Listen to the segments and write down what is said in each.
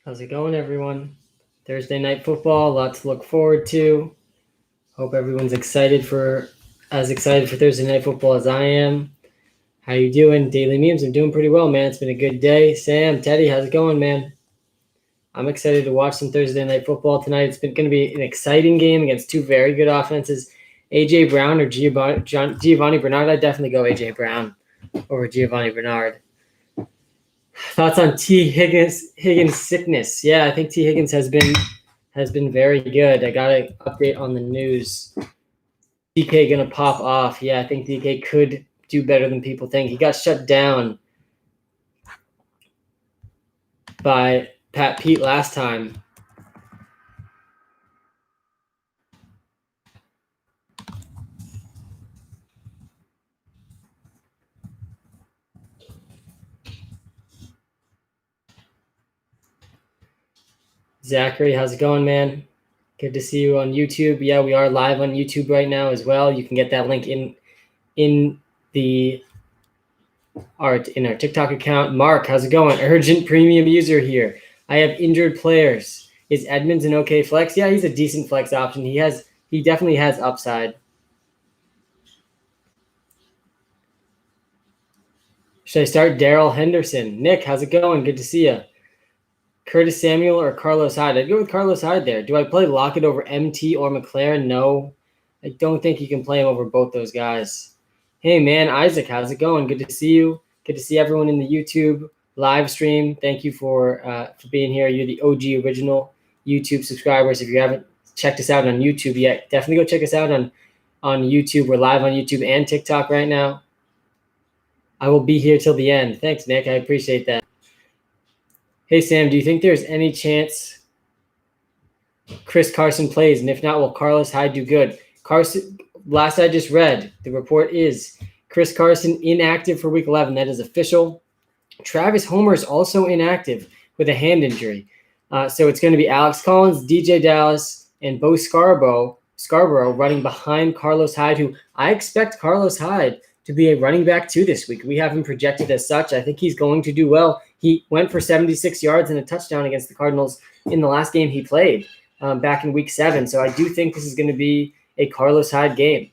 How's it going, everyone? Thursday night football, a lot to look forward to. Hope everyone's excited for Thursday night football as I am. How you doing? Daily memes, I'm doing pretty well, man. It's been a good day. Sam, Teddy, how's it going, man? I'm excited to watch some Thursday night football tonight. It's going to be an exciting game against two very good offenses. A.J. Brown or Giovanni Bernard? I'd definitely go A.J. Brown over Giovanni Bernard. Thoughts on T. Higgins sickness? Yeah, I think T. Higgins has been very good. I got an update on the news. DK gonna pop off. Yeah, I think DK could do better than people think. He got shut down by Pat Pete last time. Zachary, how's it going, man? Good to see you on YouTube. Yeah, we are live on YouTube right now as well. You can get that link in our TikTok account. Mark, how's it going? Urgent premium user here. I have injured players. Is Edmonds an okay flex? Yeah, he's a decent flex option. He definitely has upside. Should I start Darrell Henderson? Nick, how's it going? Good to see you. Curtis Samuel or Carlos Hyde? I'd go with Carlos Hyde there. Do I play Lockett over MT or McLaren? No. I don't think you can play him over both those guys. Hey, man, Isaac, how's it going? Good to see you. Good to see everyone in the YouTube live stream. Thank you for being here. You're the OG original YouTube subscribers. If you haven't checked us out on YouTube yet, definitely go check us out on YouTube. We're live on YouTube and TikTok right now. I will be here till the end. Thanks, Nick. I appreciate that. Hey, Sam, do you think there's any chance Chris Carson plays? And if not, will Carlos Hyde do good? Carson, last I just read, the report is Chris Carson inactive for Week 11. That is official. Travis Homer is also inactive with a hand injury. So it's going to be Alex Collins, DJ Dallas, and Bo Scarborough running behind Carlos Hyde, who I expect Carlos Hyde to be a running back too this week. We have him projected as such. I think he's going to do well. He went for 76 yards and a touchdown against the Cardinals in the last game he played back in Week 7. So I do think this is going to be a Carlos Hyde game.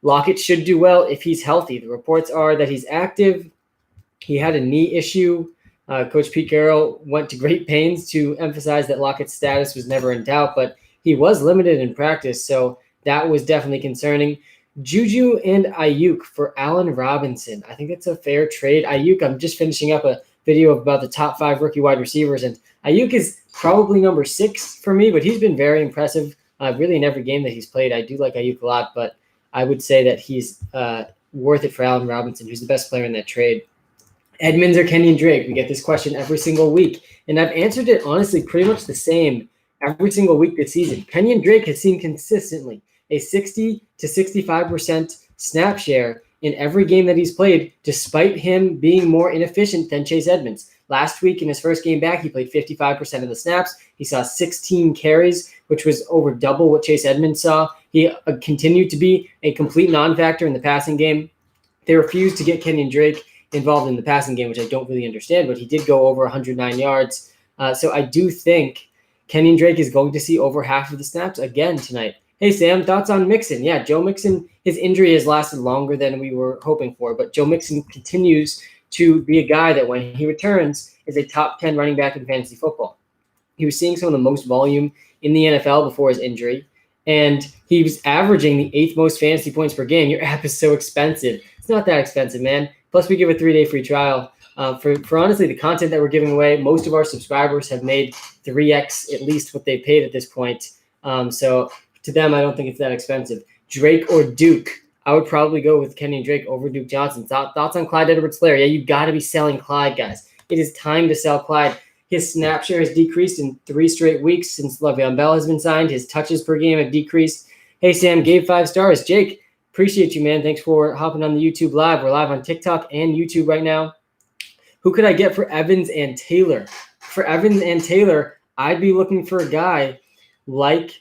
Lockett should do well if he's healthy. The reports are that he's active. He had a knee issue. Coach Pete Carroll went to great pains to emphasize that Lockett's status was never in doubt, but he was limited in practice, so that was definitely concerning. Juju and Ayuk for Allen Robinson. I think that's a fair trade. Ayuk, I'm just finishing up a video about the top 5 rookie wide receivers, and Ayuk is probably number 6 for me, but he's been very impressive really in every game that he's played. I do like Ayuk a lot, but I would say that he's worth it for Allen Robinson, who's the best player in that trade. Edmonds or Kenyon Drake? We get this question every single week, and I've answered it honestly pretty much the same every single week this season. Kenyon Drake has seen consistently a 60 to 65% snap share in every game that he's played, despite him being more inefficient than Chase Edmonds. Last week in his first game back, he played 55% of the snaps. He saw 16 carries, which was over double what Chase Edmonds saw. He continued to be a complete non-factor in the passing game. They refused to get Kenyon Drake involved in the passing game, which I don't really understand, but he did go over 109 yards. So I do think Kenyon Drake is going to see over half of the snaps again tonight. Hey, Sam, thoughts on Mixon? Yeah, Joe Mixon, his injury has lasted longer than we were hoping for, but Joe Mixon continues to be a guy that when he returns is a top 10 running back in fantasy football. He was seeing some of the most volume in the NFL before his injury, and he was averaging the 8th most fantasy points per game. Your app is so expensive. It's not that expensive, man. Plus, we give a 3-day free trial. For honestly, the content that we're giving away, most of our subscribers have made 3x at least what they paid at this point. So to them, I don't think it's that expensive. Drake or Duke? I would probably go with Kenyon Drake over Duke Johnson. Thoughts on Clyde Edwards-Helaire? Yeah, you've got to be selling Clyde, guys. It is time to sell Clyde. His snap share has decreased in 3 straight weeks since Le'Veon Bell has been signed. His touches per game have decreased. Hey, Sam, gave 5 stars. Jake, appreciate you, man. Thanks for hopping on the YouTube live. We're live on TikTok and YouTube right now. Who could I get for Evans and Taylor? For Evans and Taylor, I'd be looking for a guy like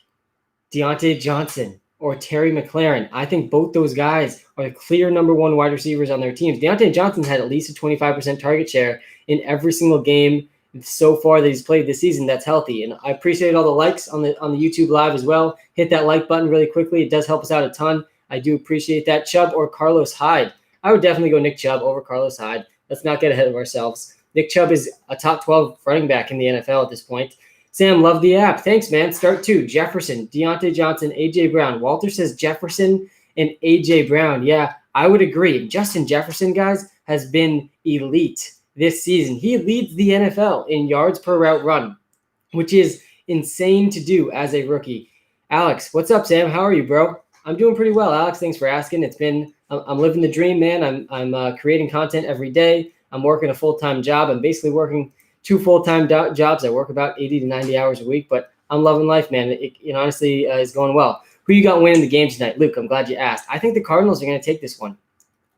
Deontay Johnson or Terry McLaurin. I think both those guys are the clear number 1 wide receivers on their teams. Deontay Johnson had at least a 25% target share in every single game so far that he's played this season that's healthy. And I appreciate all the likes on the YouTube live as well. Hit that like button really quickly. It does help us out a ton. I do appreciate that. Chubb or Carlos Hyde? I would definitely go Nick Chubb over Carlos Hyde. Let's not get ahead of ourselves. Nick Chubb is a top 12 running back in the NFL at this point. Sam, love the app. Thanks, man. Start 2. Jefferson, Deontay Johnson, A.J. Brown. Walter says Jefferson and A.J. Brown. Yeah, I would agree. Justin Jefferson, guys, has been elite this season. He leads the NFL in yards per route run, which is insane to do as a rookie. Alex, what's up, Sam? How are you, bro? I'm doing pretty well, Alex. Thanks for asking. I'm living the dream, man. I'm creating content every day. I'm working a full-time job. I'm basically working 2 full-time jobs. I work about 80 to 90 hours a week, but I'm loving life, man. It honestly is going well. Who you got winning the game tonight? Luke, I'm glad you asked. I think the Cardinals are going to take this one.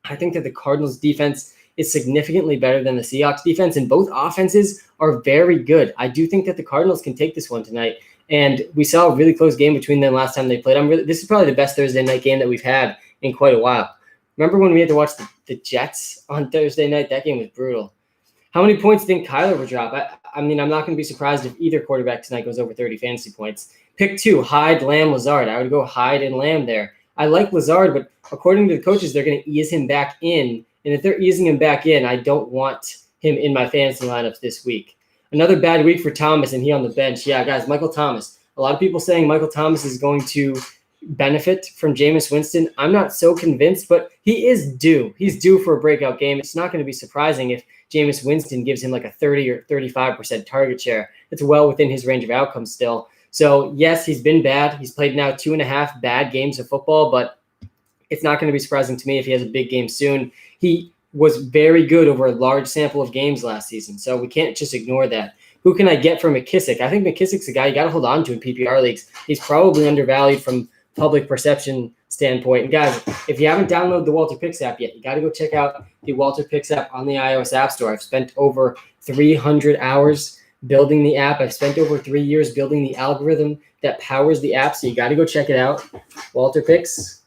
I think that the Cardinals defense is significantly better than the Seahawks defense, and both offenses are very good. I do think that the Cardinals can take this one tonight, and we saw a really close game between them last time they played. This is probably the best Thursday night game that we've had in quite a while. Remember when we had to watch the Jets on Thursday night? That game was brutal. How many points do you think Kyler would drop? I mean, I'm not going to be surprised if either quarterback tonight goes over 30 fantasy points. Pick 2, Hyde, Lamb, Lazard. I would go Hyde and Lamb there. I like Lazard, but according to the coaches, they're going to ease him back in. And if they're easing him back in, I don't want him in my fantasy lineups this week. Another bad week for Thomas, and he on the bench. Yeah, guys, Michael Thomas. A lot of people saying Michael Thomas is going to benefit from Jameis Winston. I'm not so convinced, but he is due. He's due for a breakout game. It's not going to be surprising if Jameis Winston gives him like a 30 or 35% target share. It's well within his range of outcomes still. So, yes, he's been bad. He's played now 2.5 bad games of football, but it's not going to be surprising to me if he has a big game soon. He was very good over a large sample of games last season, so we can't just ignore that. Who can I get from McKissick? I think McKissick's a guy you got to hold on to in PPR leagues. He's probably undervalued from public perception standpoint. And guys, if you haven't downloaded the WalterPicks app yet, you got to go check out the WalterPicks app on the iOS App Store. I've spent over 300 hours building the app. I've spent over 3 years building the algorithm that powers the app, so you got to go check it out. WalterPicks.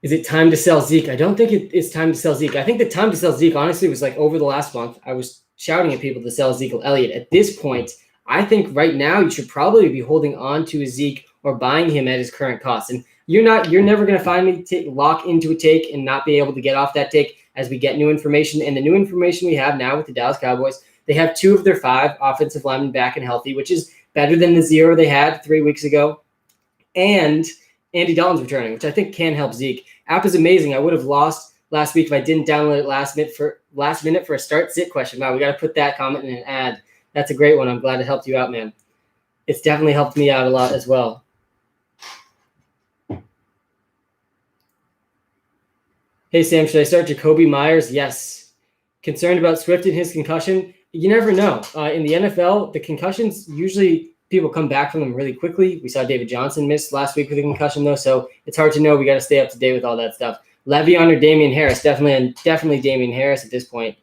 Is it time to sell Zeke? I don't think it's time to sell Zeke. I think the time to sell Zeke, honestly, was like over the last month. I was shouting at people to sell Ezekiel Elliott. At this point, I think right now you should probably be holding on to Zeke or buying him at his current cost. And you're never going to find me lock into a take and not be able to get off that take as we get new information. And the new information we have now with the Dallas Cowboys, they have 2 of their 5 offensive linemen back and healthy, which is better than the 0 they had 3 weeks ago. And Andy Dalton's returning, which I think can help Zeke. App is amazing. I would have lost last week if I didn't download it last minute for a start-sit question. Wow, we got to put that comment in an ad. That's a great one. I'm glad it helped you out, man. It's definitely helped me out a lot as well. Hey, Sam, should I start Jacoby Myers? Yes. Concerned about Swift and his concussion? You never know. In the NFL, the concussions usually people come back from them really quickly. We saw David Johnson miss last week with a concussion, though, so it's hard to know. We got to stay up to date with all that stuff. Le'Veon or Damian Harris? Definitely Damian Harris at this point.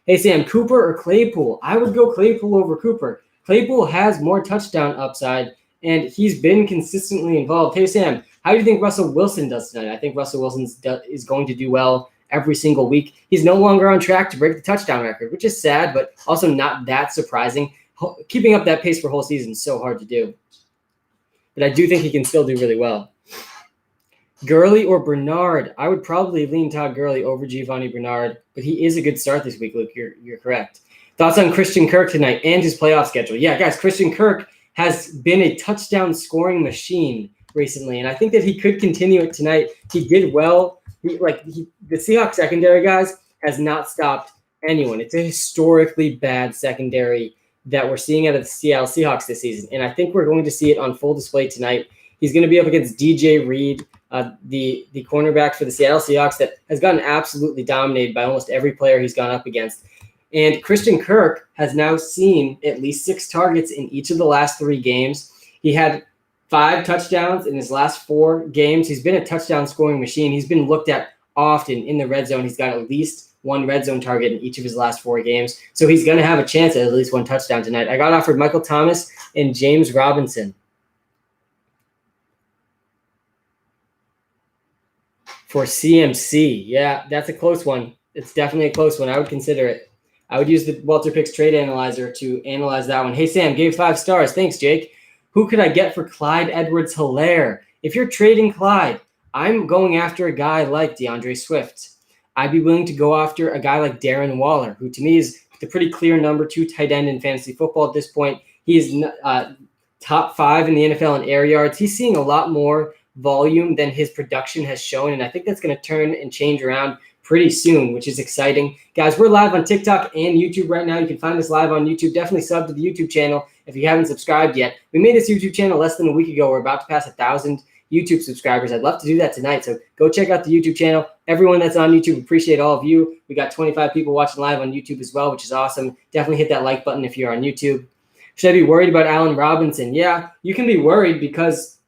Hey, Sam, Cooper or Claypool? I would go Claypool over Cooper. Claypool has more touchdown upside, and he's been consistently involved. Hey, Sam, how do you think Russell Wilson does tonight? I think Russell Wilson is going to do well every single week. He's no longer on track to break the touchdown record, which is sad, but also not that surprising. Keeping up that pace for a whole season is so hard to do. But I do think he can still do really well. Gurley or Bernard? I would probably lean Todd Gurley over Giovanni Bernard, but he is a good start this week, Luke. You're correct. Thoughts on Christian Kirk tonight and his playoff schedule? Yeah, guys, Christian Kirk has been a touchdown scoring machine recently, and I think that he could continue it tonight. He did well. The Seahawks secondary, guys, has not stopped anyone. It's a historically bad secondary that we're seeing out of the Seattle Seahawks this season, and I think we're going to see it on full display tonight. He's going to be up against DJ Reed, the cornerback for the Seattle Seahawks that has gotten absolutely dominated by almost every player he's gone up against. And Christian Kirk has now seen at least 6 targets in each of the last 3 games. He had 5 touchdowns in his last 4 games. He's been a touchdown scoring machine. He's been looked at often in the red zone. He's got at least 1 red zone target in each of his last 4 games. So he's going to have a chance at least 1 touchdown tonight. I got offered Michael Thomas and James Robinson for CMC. Yeah, that's a close one. It's definitely a close one. I would consider it. I would use the WalterPicks trade analyzer to analyze that one. Hey, Sam, gave 5 stars. Thanks, Jake. Who could I get for Clyde Edwards-Helaire? If you're trading Clyde, I'm going after a guy like DeAndre Swift. I'd be willing to go after a guy like Darren Waller, who to me is the pretty clear number 2 tight end in fantasy football at this point. He is top 5 in the NFL in air yards. He's seeing a lot more volume than his production has shown, and I think that's going to turn and change around pretty soon, which is exciting. Guys, we're live on TikTok and YouTube right now. You can find us live on YouTube. Definitely sub to the YouTube channel if you haven't subscribed yet. We made this YouTube channel less than a week ago. We're about to pass 1,000 YouTube subscribers. I'd love to do that tonight, so go check out the YouTube channel. Everyone that's on YouTube, appreciate all of you. We got 25 people watching live on YouTube as well, which is awesome. Definitely hit that like button if you're on YouTube. Should I be worried about Allen Robinson? Yeah, you can be worried because,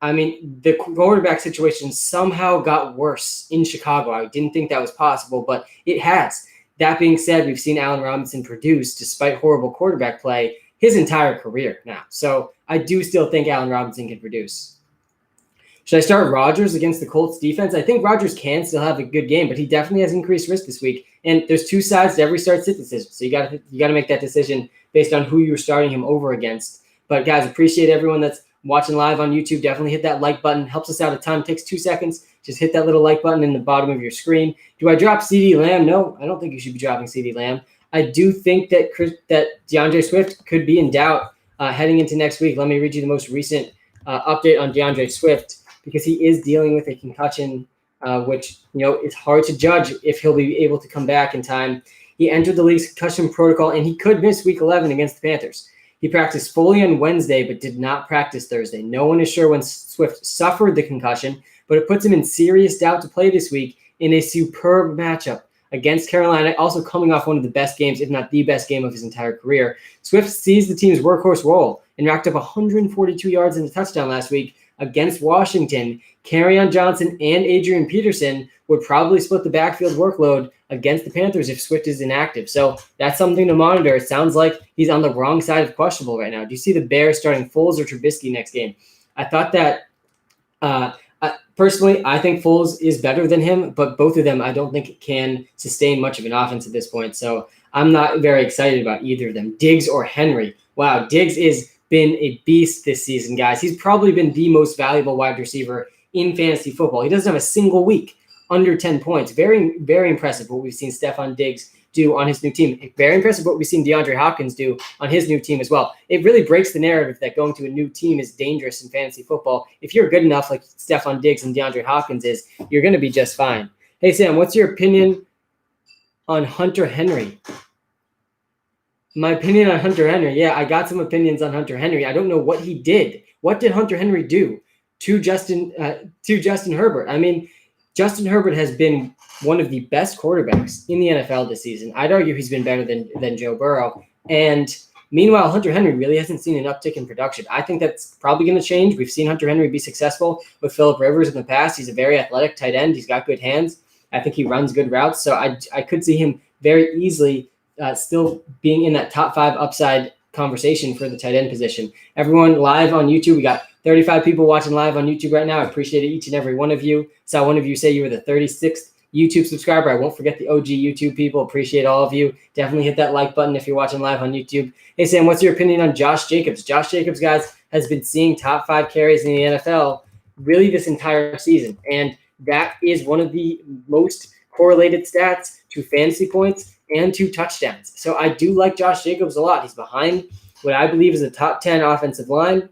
I mean, the quarterback situation somehow got worse in Chicago. I didn't think that was possible, but it has. That being said, we've seen Allen Robinson produce, despite horrible quarterback play, his entire career now. So I do still think Allen Robinson can produce. Should I start Rodgers against the Colts defense? I think Rodgers can still have a good game, but he definitely has increased risk this week. And there's 2 sides to every start-sit decision, so you got to make that decision based on who you're starting him over against. But guys, appreciate everyone that's watching live on YouTube. Definitely hit that like button. Helps us out a ton. Takes 2 seconds. Just hit that little like button in the bottom of your screen. Do I drop CeeDee Lamb? No, I don't think you should be dropping CeeDee Lamb. I do think that DeAndre Swift could be in doubt heading into next week. Let me read you the most recent update on DeAndre Swift, because he is dealing with a concussion, which, it's hard to judge if he'll be able to come back in time. He entered the league's concussion protocol, and he could miss Week 11 against the Panthers. He practiced fully on Wednesday, but did not practice Thursday. No one is sure when Swift suffered the concussion, but it puts him in serious doubt to play this week in a superb matchup against Carolina, also coming off one of the best games, if not the best game of his entire career. Swift sees the team's workhorse role and racked up 142 yards and a touchdown last week against Washington. Kerryon Johnson and Adrian Peterson would probably split the backfield workload against the Panthers if Swift is inactive. So that's something to monitor. It sounds like he's on the wrong side of questionable right now. Do you see the Bears starting Foles or Trubisky next game? I thought that personally, I think Foles is better than him, but both of them I don't think can sustain much of an offense at this point. So I'm not very excited about either of them. Diggs or Henry. Wow, Diggs is been a beast this season, guys. He's probably been the most valuable wide receiver in fantasy football. He doesn't have a single week under 10 points. Very, very impressive what we've seen Stephon Diggs do on his new team. Very impressive what we've seen DeAndre Hopkins do on his new team as well. It really breaks the narrative that going to a new team is dangerous in fantasy football. If you're good enough like Stephon Diggs and DeAndre Hopkins is, you're going to be just fine. Hey, Sam, what's your opinion on Hunter Henry? My opinion on Hunter Henry. Yeah, I got some opinions on Hunter Henry. I don't know what he did. What did Hunter Henry do to Justin Herbert? I mean, Justin Herbert has been one of the best quarterbacks in the NFL this season. I'd argue he's been better than Joe Burrow. And meanwhile, Hunter Henry really hasn't seen an uptick in production. I think that's probably going to change. We've seen Hunter Henry be successful with Phillip Rivers in the past. He's a very athletic tight end. He's got good hands. I think he runs good routes. So I could see him very easily still being in that top 5 upside conversation for the tight end position. Everyone live on YouTube, we got 35 people watching live on YouTube right now. I appreciate each and every one of you. Saw one of you say you were the 36th YouTube subscriber. I won't forget the OG YouTube people. Appreciate all of you. Definitely hit that like button if you're watching live on YouTube. Hey, Sam, what's your opinion on Josh Jacobs? Josh Jacobs, guys, has been seeing top 5 carries in the NFL really this entire season. And that is one of the most correlated stats to fantasy points and 2 touchdowns. So I do like Josh Jacobs a lot. He's behind what I believe is a top 10 offensive line.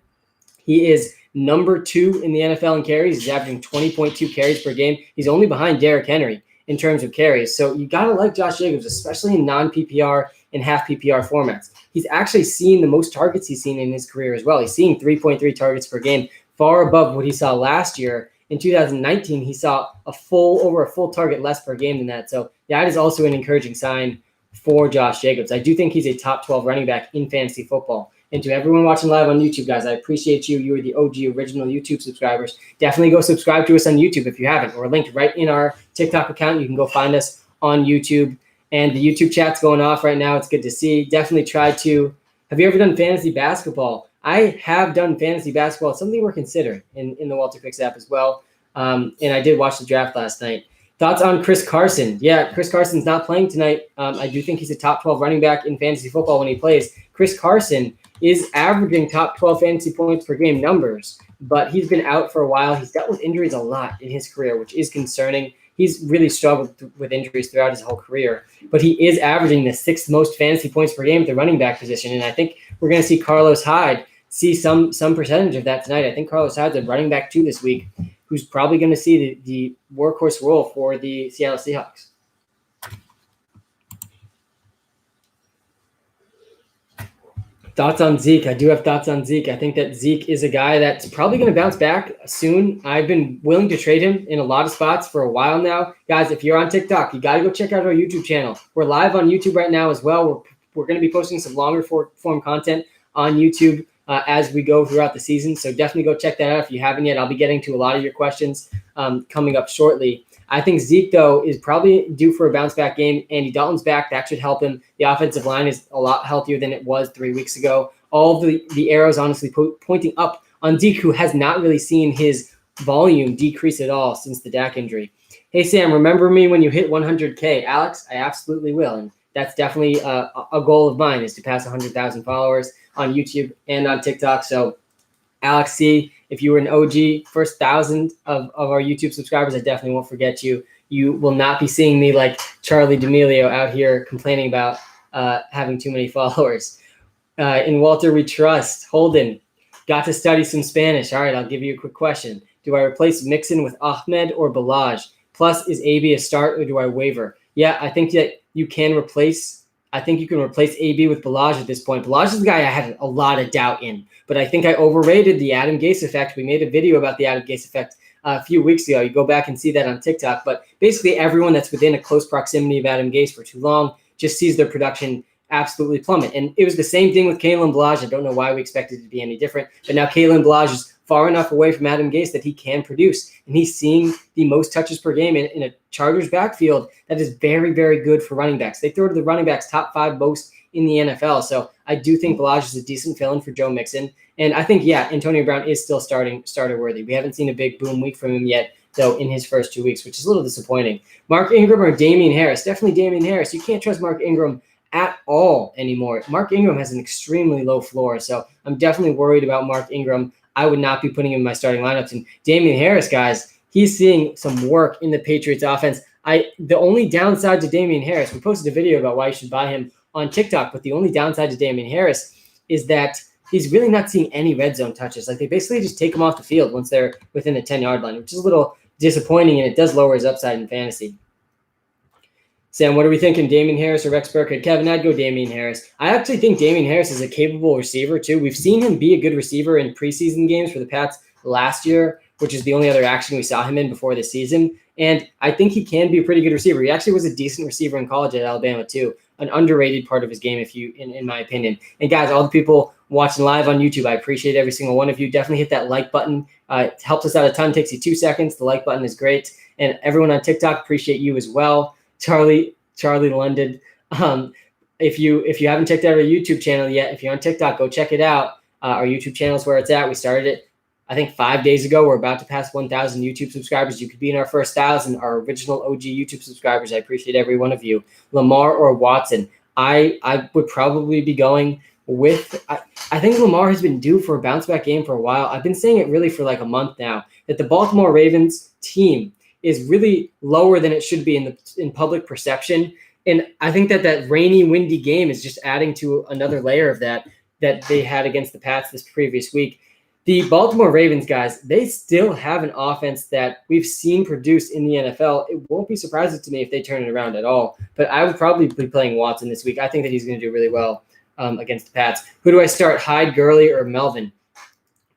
He is number 2 in the NFL in carries. He's averaging 20.2 carries per game. He's only behind Derrick Henry in terms of carries. So you got to like Josh Jacobs, especially in non-PPR and half PPR formats. He's actually seen the most targets he's seen in his career as well. He's seeing 3.3 targets per game, far above what he saw last year. In 2019, he saw over a full target less per game than that. So that is also an encouraging sign for Josh Jacobs. I do think he's a top 12 running back in fantasy football. And to everyone watching live on YouTube, guys, I appreciate you. You are the OG original YouTube subscribers. Definitely go subscribe to us on YouTube if you haven't. We're linked right in our TikTok account. You can go find us on YouTube. And the YouTube chat's going off right now. It's good to see. Definitely try to. Have you ever done fantasy basketball? I have done fantasy basketball. It's something we're considering in the WalterPicks app as well. And I did watch the draft last night. Thoughts on Chris Carson? Yeah, Chris Carson's not playing tonight. I do think he's a top 12 running back in fantasy football when he plays. Chris Carson is averaging top 12 fantasy points per game numbers, but he's been out for a while. He's dealt with injuries a lot in his career, which is concerning. He's really struggled with injuries throughout his whole career, but he is averaging the 6th most fantasy points per game at the running back position, and I think we're going to see Carlos Hyde see some percentage of that tonight. I think Carlos Hyde's a running back 2 this week, who's probably going to see the workhorse role for the Seattle Seahawks. Thoughts on Zeke? I do have thoughts on Zeke. I think that Zeke is a guy that's probably going to bounce back soon. I've been willing to trade him in a lot of spots for a while now. Guys, if you're on TikTok, you got to go check out our YouTube channel. We're live on YouTube right now as well. We're going to be posting some longer form content on YouTube as we go throughout the season. So definitely go check that out if you haven't yet. I'll be getting to a lot of your questions coming up shortly. I think Zeke, though, is probably due for a bounce-back game. Andy Dalton's back. That should help him. The offensive line is a lot healthier than it was 3 weeks ago. All of the arrows, honestly, pointing up on Zeke, who has not really seen his volume decrease at all since the Dak injury. Hey, Sam, remember me when you hit 100K. Alex, I absolutely will. And that's definitely a goal of mine, is to pass 100,000 followers on YouTube and on TikTok. So, Alex C., if you were an OG, first 1,000 of our YouTube subscribers, I definitely won't forget you. You will not be seeing me like Charlie D'Amelio out here complaining about having too many followers. In Walter, we trust. Holden, got to study some Spanish. All right, I'll give you a quick question. Do I replace Mixon with Ahmed or Balaj? Plus, is AB a start or do I waiver? Yeah, I think that you can replace AB with Balaj at this point. Balaj is the guy I had a lot of doubt in, but I think I overrated the Adam Gase effect. We made a video about the Adam Gase effect a few weeks ago. You go back and see that on TikTok. But basically everyone that's within a close proximity of Adam Gase for too long just sees their production absolutely plummet. And it was the same thing with Kalen Balaj. I don't know why we expected it to be any different, but now Kalen Balaj is far enough away from Adam Gase that he can produce, and he's seeing the most touches per game in a Chargers backfield that is very, very good for running backs. They throw to the running backs top 5 most in the NFL. So I do think Balaj is a decent fill-in for Joe Mixon. And I think, yeah, Antonio Brown is still starter worthy. We haven't seen a big boom week from him yet, though, in his first 2 weeks, which is a little disappointing. Mark Ingram or Damian Harris? Definitely Damian Harris. You can't trust Mark Ingram at all anymore. Mark Ingram has an extremely low floor, so I'm definitely worried about Mark Ingram. I would not be putting him in my starting lineups. And Damian Harris, guys, he's seeing some work in the Patriots offense. The only downside to Damian Harris, we posted a video about why you should buy him on TikTok, but the only downside to Damian Harris is that he's really not seeing any red zone touches. Like, they basically just take him off the field once they're within the 10-yard line, which is a little disappointing, and it does lower his upside in fantasy. Sam, what are we thinking? Damian Harris or Rex Burkhead? Kevin, I'd go Damian Harris. I actually think Damian Harris is a capable receiver, too. We've seen him be a good receiver in preseason games for the Pats last year, which is the only other action we saw him in before this season. And I think he can be a pretty good receiver. He actually was a decent receiver in college at Alabama, too. An underrated part of his game, in my opinion. And, guys, all the people watching live on YouTube, I appreciate every single one of you. Definitely hit that like button. It helps us out a ton. It takes you 2 seconds. The like button is great. And everyone on TikTok, appreciate you as well. Charlie London. If you haven't checked out our YouTube channel yet, if you're on TikTok, go check it out. Our YouTube channel is where it's at. We started it, I think, 5 days ago. We're about to pass 1,000 YouTube subscribers. You could be in our first 1,000, our original OG YouTube subscribers. I appreciate every one of you. Lamar or Watson? I would probably be going with, I think Lamar has been due for a bounce back game for a while. I've been saying it really for like a month now, that the Baltimore Ravens team is really lower than it should be in public perception. And I think that rainy, windy game is just adding to another layer of that they had against the Pats this previous week. The Baltimore Ravens, guys, they still have an offense that we've seen produce in the NFL. It won't be surprising to me if they turn it around at all. But I would probably be playing Watson this week. I think that he's going to do really well against the Pats. Who do I start, Hyde, Gurley, or Melvin?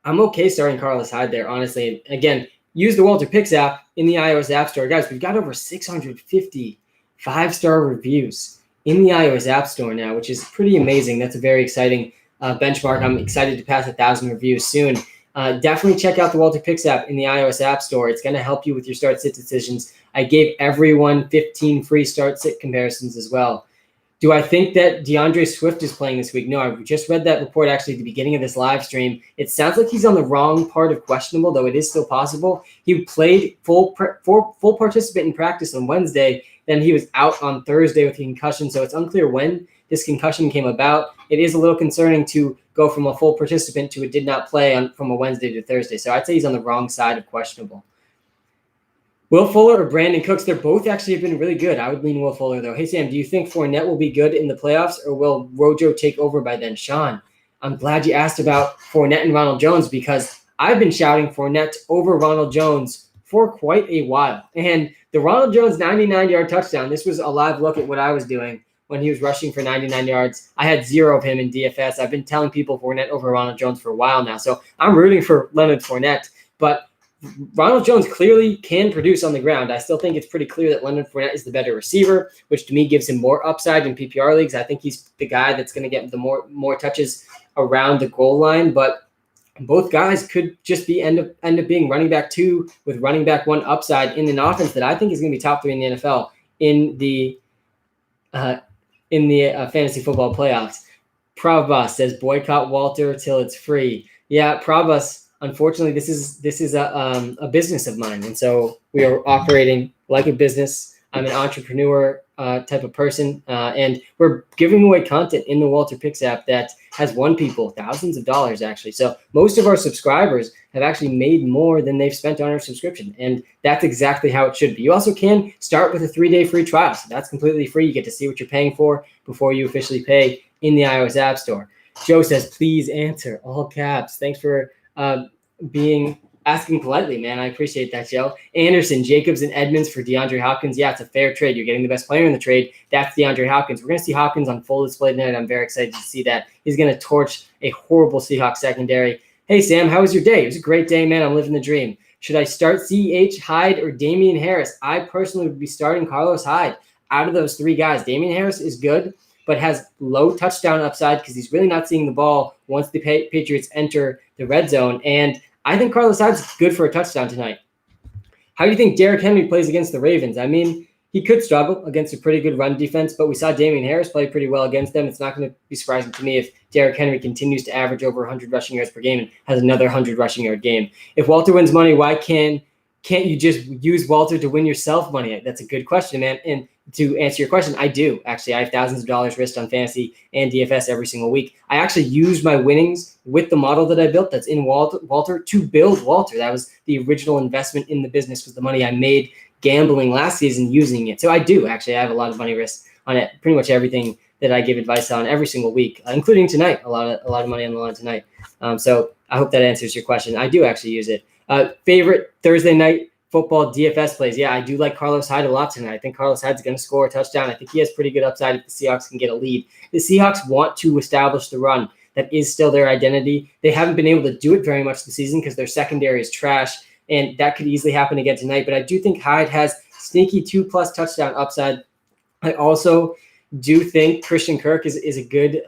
I'm okay starting Carlos Hyde there, honestly. And again, use the WalterPicks app in the iOS App Store. Guys, we've got over 650 5-star reviews in the iOS App Store now, which is pretty amazing. That's a very exciting benchmark. I'm excited to pass 1,000 reviews soon. Definitely check out the WalterPicks app in the iOS App Store. It's going to help you with your start-sit decisions. I gave everyone 15 free start-sit comparisons as well. Do I think that DeAndre Swift is playing this week? No, I just read that report actually at the beginning of this live stream. It sounds like he's on the wrong part of questionable, though it is still possible. He played full participant in practice on Wednesday. Then he was out on Thursday with a concussion, so it's unclear when this concussion came about. It is a little concerning to go from a full participant to a did not play from a Wednesday to Thursday. So I'd say he's on the wrong side of questionable. Will Fuller or Brandon Cooks? They're both actually have been really good. I would lean Will Fuller, though. Hey, Sam, do you think Fournette will be good in the playoffs, or will Rojo take over by then? Sean, I'm glad you asked about Fournette and Ronald Jones, because I've been shouting Fournette over Ronald Jones for quite a while. And the Ronald Jones 99-yard touchdown, this was a live look at what I was doing when he was rushing for 99 yards. I had 0 of him in DFS. I've been telling people Fournette over Ronald Jones for a while now. So I'm rooting for Leonard Fournette. But Ronald Jones clearly can produce on the ground. I still think it's pretty clear that Leonard Fournette is the better receiver, which to me gives him more upside in PPR leagues. I think he's the guy that's going to get the more touches around the goal line. But both guys could just be end up being running back 2 with running back 1 upside in an offense that I think is going to be top 3 in the NFL in the fantasy football playoffs. Pravas says boycott Walter till it's free. Yeah, Pravas. Unfortunately, this is a business of mine, and so we are operating like a business. I'm an entrepreneur type of person, and we're giving away content in the WalterPicks app that has won people thousands of dollars, actually. So most of our subscribers have actually made more than they've spent on our subscription, and that's exactly how it should be. You also can start with a 3-day free trial, so that's completely free. You get to see what you're paying for before you officially pay in the iOS App Store. Joe says, please answer, all caps. Thanks for asking politely, man. I appreciate that, Joe. Anderson, Jacobs, and Edmonds for DeAndre Hopkins. Yeah, it's a fair trade. You're getting the best player in the trade. That's DeAndre Hopkins. We're going to see Hopkins on full display tonight. I'm very excited to see that. He's going to torch a horrible Seahawks secondary. Hey, Sam, how was your day? It was a great day, man. I'm living the dream. Should I start CH, Hyde, or Damian Harris? I personally would be starting Carlos Hyde. Out of those 3 guys, Damian Harris is good, but has low touchdown upside because he's really not seeing the ball once the Patriots enter the red zone. And I think Carlos Hyde's good for a touchdown tonight. How do you think Derrick Henry plays against the Ravens? I mean, he could struggle against a pretty good run defense, but we saw Damian Harris play pretty well against them. It's not going to be surprising to me if Derrick Henry continues to average over 100 rushing yards per game and has another 100 rushing yard game. If Walter wins money, why can't you just use Walter to win yourself money? That's a good question, man. And to answer your question, I do. Actually, I have thousands of dollars risked on fantasy and DFS every single week. I actually used my winnings with the model that I built that's in Walter to build Walter. That was the original investment in the business, was the money I made gambling last season using it. So I do. Actually, I have a lot of money risked on it. Pretty much everything that I give advice on every single week, including tonight. A lot of money on the line tonight. So I hope that answers your question. I do actually use it. Favorite Thursday night football DFS plays. Yeah, I do like Carlos Hyde a lot tonight. I think Carlos Hyde's going to score a touchdown. I think he has pretty good upside if the Seahawks can get a lead. The Seahawks want to establish the run. That is still their identity. They haven't been able to do it very much this season because their secondary is trash, and that could easily happen again tonight. But I do think Hyde has sneaky 2+ touchdown upside. I also do think Christian Kirk is a good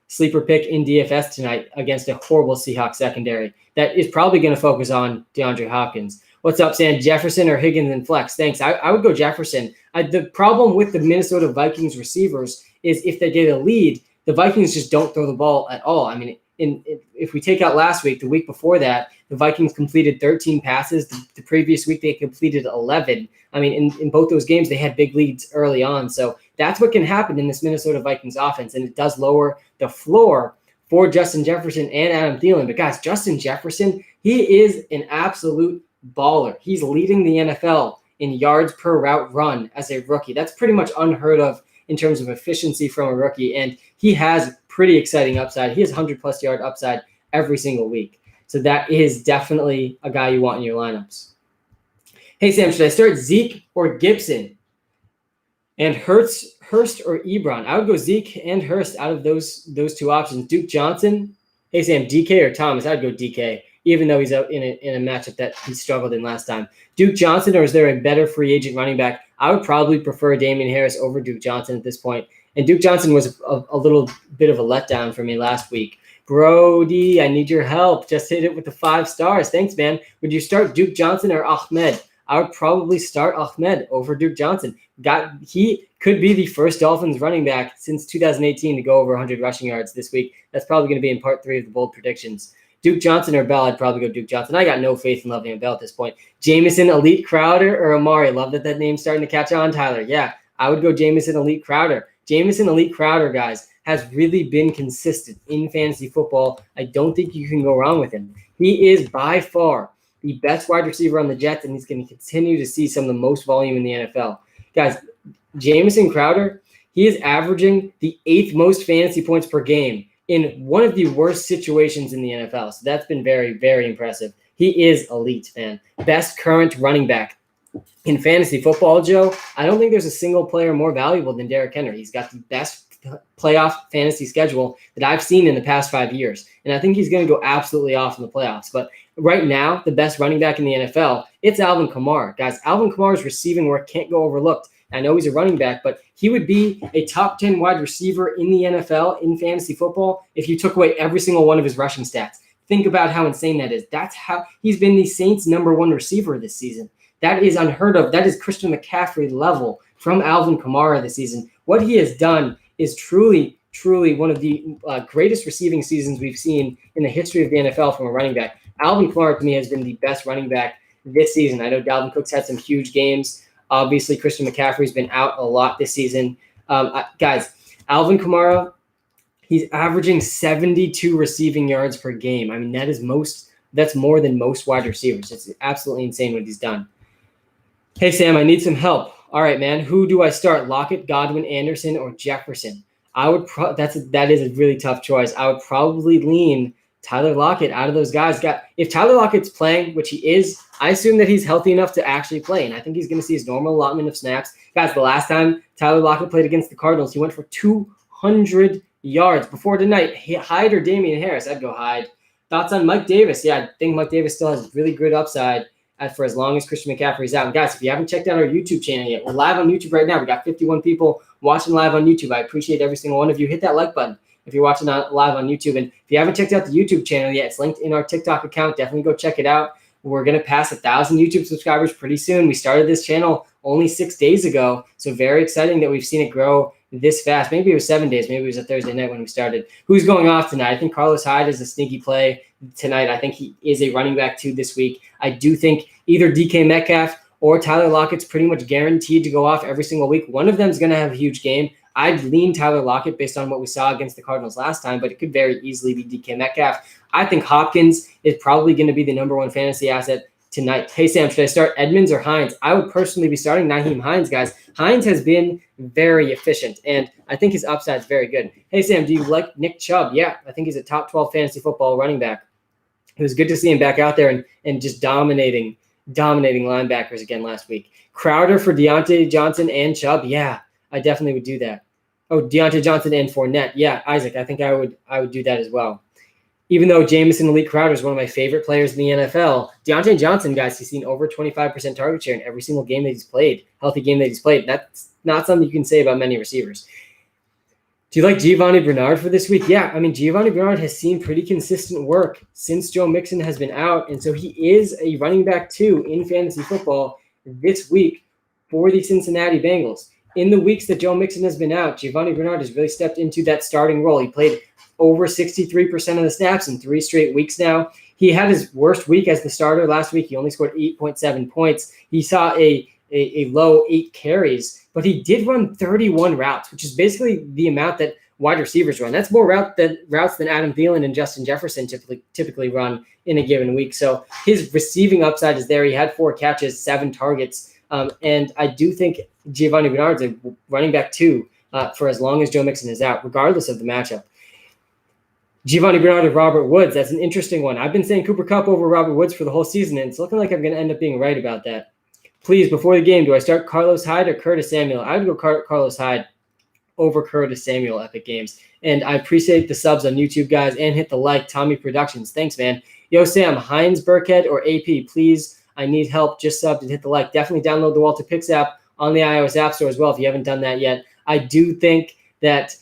sleeper pick in DFS tonight against a horrible Seahawks secondary that is probably going to focus on DeAndre Hopkins. What's up, Sam? Jefferson or Higgins and flex? Thanks. I would go Jefferson. The problem with the Minnesota Vikings receivers is if they get a lead, the Vikings just don't throw the ball at all. I mean, if we take out last week, the week before that, the Vikings completed 13 passes. The previous week, they completed 11. I mean, in both those games, they had big leads early on. So that's what can happen in this Minnesota Vikings offense, and it does lower the floor for Justin Jefferson and Adam Thielen. But guys, Justin Jefferson, he is an absolute baller. He's leading the NFL in yards per route run as a rookie. That's pretty much unheard of in terms of efficiency from a rookie, and he has pretty exciting upside. He has 100+ yard upside every single week. So that is definitely a guy you want in your lineups. Hey, Sam, should I start Zeke or Gibson? And Hurst or Ebron? I would go Zeke and Hurst out of those 2 options. Duke Johnson. Hey, Sam, DK or Thomas? I'd go DK, even though he's out in a matchup that he struggled in last time. Duke Johnson, or is there a better free agent running back? I would probably prefer Damian Harris over Duke Johnson at this point. And Duke Johnson was a little bit of a letdown for me last week. Brody, I need your help. Just hit it with the 5 stars. Thanks, man. Would you start Duke Johnson or Ahmed? I would probably start Ahmed over Duke Johnson. could be the first Dolphins running back since 2018 to go over 100 rushing yards this week. That's probably going to be in part 3 of the bold predictions. Duke Johnson or Bell? I'd probably go Duke Johnson. I got no faith in Le'Veon Bell at this point. Jameson, Elite Crowder, or Amari? Love that name's starting to catch on, Tyler. Yeah, I would go Jameson, Elite Crowder. Jameson, Elite Crowder, guys, has really been consistent in fantasy football. I don't think you can go wrong with him. He is by far the best wide receiver on the Jets, and he's going to continue to see some of the most volume in the NFL. Guys, Jameson Crowder, he is averaging the 8th most fantasy points per game in one of the worst situations in the NFL. So that's been very, very impressive. He is elite, man. Best current running back. In fantasy football, Joe, I don't think there's a single player more valuable than Derrick Henry. He's got the best playoff fantasy schedule that I've seen in the past 5 years. And I think he's going to go absolutely off in the playoffs. But right now, the best running back in the NFL, it's Alvin Kamara. Guys, Alvin Kamara's receiving work can't go overlooked. I know he's a running back, but he would be a top 10 wide receiver in the NFL in fantasy football if you took away every single one of his rushing stats. Think about how insane that is. That's how he's been the Saints' #1 receiver this season. That is unheard of. That is Christian McCaffrey level from Alvin Kamara this season. What he has done is truly, truly one of the greatest receiving seasons we've seen in the history of the NFL from a running back. Alvin Kamara, to me, has been the best running back this season. I know Dalvin Cook's had some huge games. Obviously, Christian McCaffrey's been out a lot this season. Guys, Alvin Kamara, he's averaging 72 receiving yards per game. I mean, that's more than most wide receivers. It's absolutely insane what he's done. Hey, Sam, I need some help. All right, man. Who do I start? Lockett, Godwin, Anderson, or Jefferson? That is a really tough choice. I would probably lean Tyler Lockett out of those guys. If Tyler Lockett's playing, which he is, I assume that he's healthy enough to actually play, and I think he's going to see his normal allotment of snaps. Guys, the last time Tyler Lockett played against the Cardinals, he went for 200 yards. Before tonight, Hyde or Damian Harris? I'd go Hyde. Thoughts on Mike Davis? Yeah, I think Mike Davis still has really good upside for as long as Christian McCaffrey's out. And guys, if you haven't checked out our YouTube channel yet, we're live on YouTube right now. We got 51 people watching live on YouTube. I appreciate every single one of you. Hit that like button if you're watching live on YouTube. And if you haven't checked out the YouTube channel yet, it's linked in our TikTok account. Definitely go check it out. We're going to pass 1,000 YouTube subscribers pretty soon. We started this channel only 6 days ago, so very exciting that we've seen it grow this fast. Maybe it was 7 days. Maybe it was a Thursday night when we started. Who's going off tonight? I think Carlos Hyde is a sneaky play tonight. I think he is a running back too this week. I do think either DK Metcalf or Tyler Lockett's pretty much guaranteed to go off every single week. One of them is going to have a huge game. I'd lean Tyler Lockett based on what we saw against the Cardinals last time, but it could very easily be DK Metcalf. I think Hopkins is probably going to be the #1 fantasy asset tonight. Hey, Sam, should I start Edmonds or Hines? I would personally be starting Nyheim Hines, guys. Hines has been very efficient, and I think his upside is very good. Hey, Sam, do you like Nick Chubb? Yeah, I think he's a top 12 fantasy football running back. It was good to see him back out there and just dominating linebackers again last week. Crowder for Deontay Johnson and Chubb? Yeah, I definitely would do that. Oh, Deontay Johnson and Fournette. Yeah, Isaac, I think I would do that as well. Even though Jameson Elite Crowder is one of my favorite players in the NFL, Deontay Johnson, guys, he's seen over 25% target share in every single game that he's played, healthy game that he's played. That's not something you can say about many receivers. Do you like Giovanni Bernard for this week? Yeah, I mean, Giovanni Bernard has seen pretty consistent work since Joe Mixon has been out, and so he is a running back too in fantasy football this week for the Cincinnati Bengals. In the weeks that Joe Mixon has been out, Giovanni Bernard has really stepped into that starting role. He played over 63% of the snaps in 3 straight weeks now. He had his worst week as the starter last week. He only scored 8.7 points. He saw a low 8 carries, but he did run 31 routes, which is basically the amount that wide receivers run. That's more routes than Adam Thielen and Justin Jefferson typically run in a given week. So his receiving upside is there. He had 4 catches, 7 targets. And I do think Giovanni Bernard's a running back too for as long as Joe Mixon is out, regardless of the matchup. Giovanni Bernard or Robert Woods, that's an interesting one. I've been saying Cooper Kupp over Robert Woods for the whole season, and it's looking like I'm going to end up being right about that. Please, before the game, do I start Carlos Hyde or Curtis Samuel? I would go Carlos Hyde over Curtis Samuel, Epic Games. And I appreciate the subs on YouTube, guys, and hit the like. Tommy Productions, thanks, man. Yo, Sam, Hines, Burkhead, or AP? Please, I need help. Just sub and hit the like. Definitely download the WalterPicks app on the iOS App Store as well if you haven't done that yet. I do think that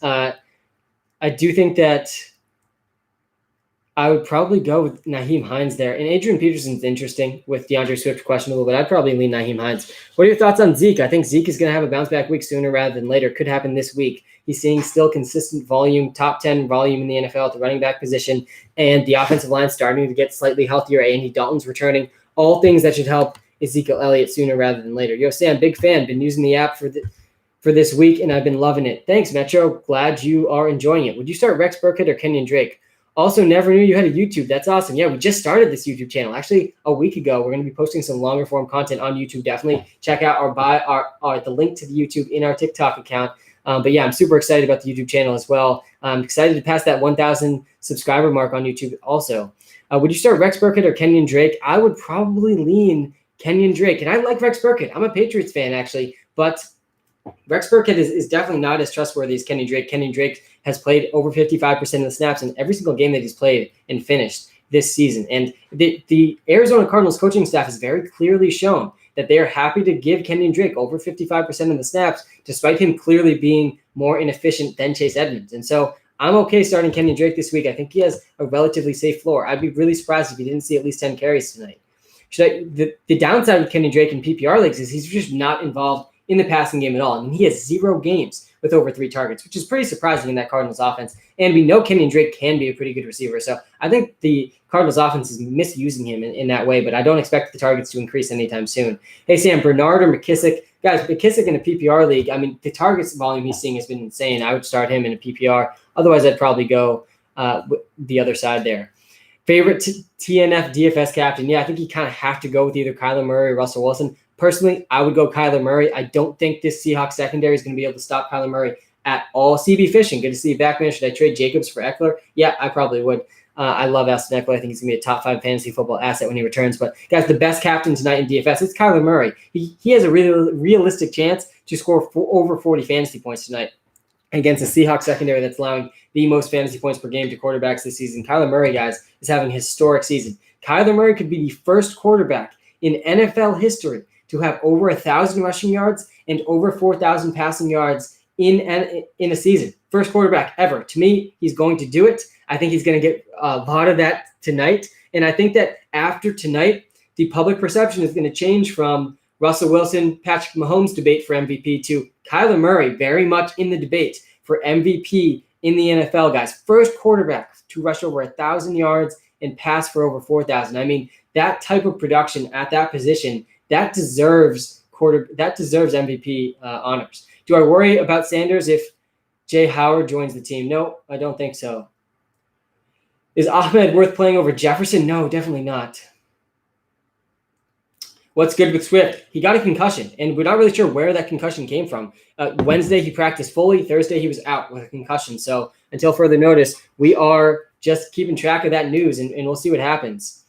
I would probably go with Nyheim Hines there. And Adrian Peterson's interesting with DeAndre Swift questionable, but I'd probably lean Nyheim Hines. What are your thoughts on Zeke? I think Zeke is going to have a bounce back week sooner rather than later. Could happen this week. He's seeing still consistent volume, top 10 volume in the NFL at the running back position, and the offensive line starting to get slightly healthier. Andy Dalton's returning. All things that should help Ezekiel Elliott sooner rather than later. Yo, Sam, big fan. Been using the app for this week, and I've been loving it. Thanks, Metro. Glad you are enjoying it. Would you start Rex Burkhead or Kenyon Drake? Also, never knew you had a YouTube. That's awesome. Yeah, we just started this YouTube channel. Actually, a week ago, we're going to be posting some longer form content on YouTube. Definitely check out the link to the YouTube in our TikTok account. But yeah, I'm super excited about the YouTube channel as well. I'm excited to pass that 1,000 subscriber mark on YouTube also. Would you start Rex Burkhead or Kenyon Drake? I would probably lean Kenyon Drake. And I like Rex Burkhead. I'm a Patriots fan, actually. But Rex Burkhead is definitely not as trustworthy as Kenyon Drake. Kenyon Drake has played over 55% of the snaps in every single game that he's played and finished this season. And the Arizona Cardinals coaching staff has very clearly shown that they are happy to give Kenyon Drake over 55% of the snaps, despite him clearly being more inefficient than Chase Edmonds. And so I'm okay starting Kenyon Drake this week. I think he has a relatively safe floor. I'd be really surprised if he didn't see at least 10 carries tonight. The downside with Kenyon Drake in PPR leagues is he's just not involved in the passing game at all. I mean, he has 0 games with over 3 targets, which is pretty surprising in that Cardinals offense. And we know Kenyon Drake can be a pretty good receiver. So I think the Cardinals offense is misusing him in that way, but I don't expect the targets to increase anytime soon. Hey, Sam, Bernard or McKissick? Guys, McKissick in a PPR league, I mean, the targets volume he's seeing has been insane. I would start him in a PPR. Otherwise, I'd probably go the other side there. Favorite TNF DFS captain? Yeah, I think you kind of have to go with either Kyler Murray or Russell Wilson. Personally, I would go Kyler Murray. I don't think this Seahawks secondary is going to be able to stop Kyler Murray at all. CB Fishing, good to see you back, man. Should I trade Jacobs for Eckler? Yeah, I probably would. I love Austin Eckler. I think he's going to be a top 5 fantasy football asset when he returns. But, guys, the best captain tonight in DFS, it's Kyler Murray. He has a really realistic chance to score over 40 fantasy points tonight against a Seahawks secondary that's allowing the most fantasy points per game to quarterbacks this season. Kyler Murray, guys, is having a historic season. Kyler Murray could be the first quarterback in NFL history to have over 1,000 rushing yards and over 4,000 passing yards in a season. First quarterback ever. To me, he's going to do it. I think he's going to get a lot of that tonight. And I think that after tonight, the public perception is going to change from Russell Wilson, Patrick Mahomes debate for MVP to Kyler Murray very much in the debate for MVP in the NFL, guys. First quarterback to rush over 1,000 yards and pass for over 4,000. I mean, that type of production at that position, that deserves MVP honors. Do I worry about Sanders if Jay Howard joins the team? No, I don't think so. Is Ahmed worth playing over Jefferson? No, definitely not. What's good with Swift? He got a concussion, and we're not really sure where that concussion came from. Wednesday, he practiced fully. Thursday, he was out with a concussion. So until further notice, we are just keeping track of that news, and we'll see what happens.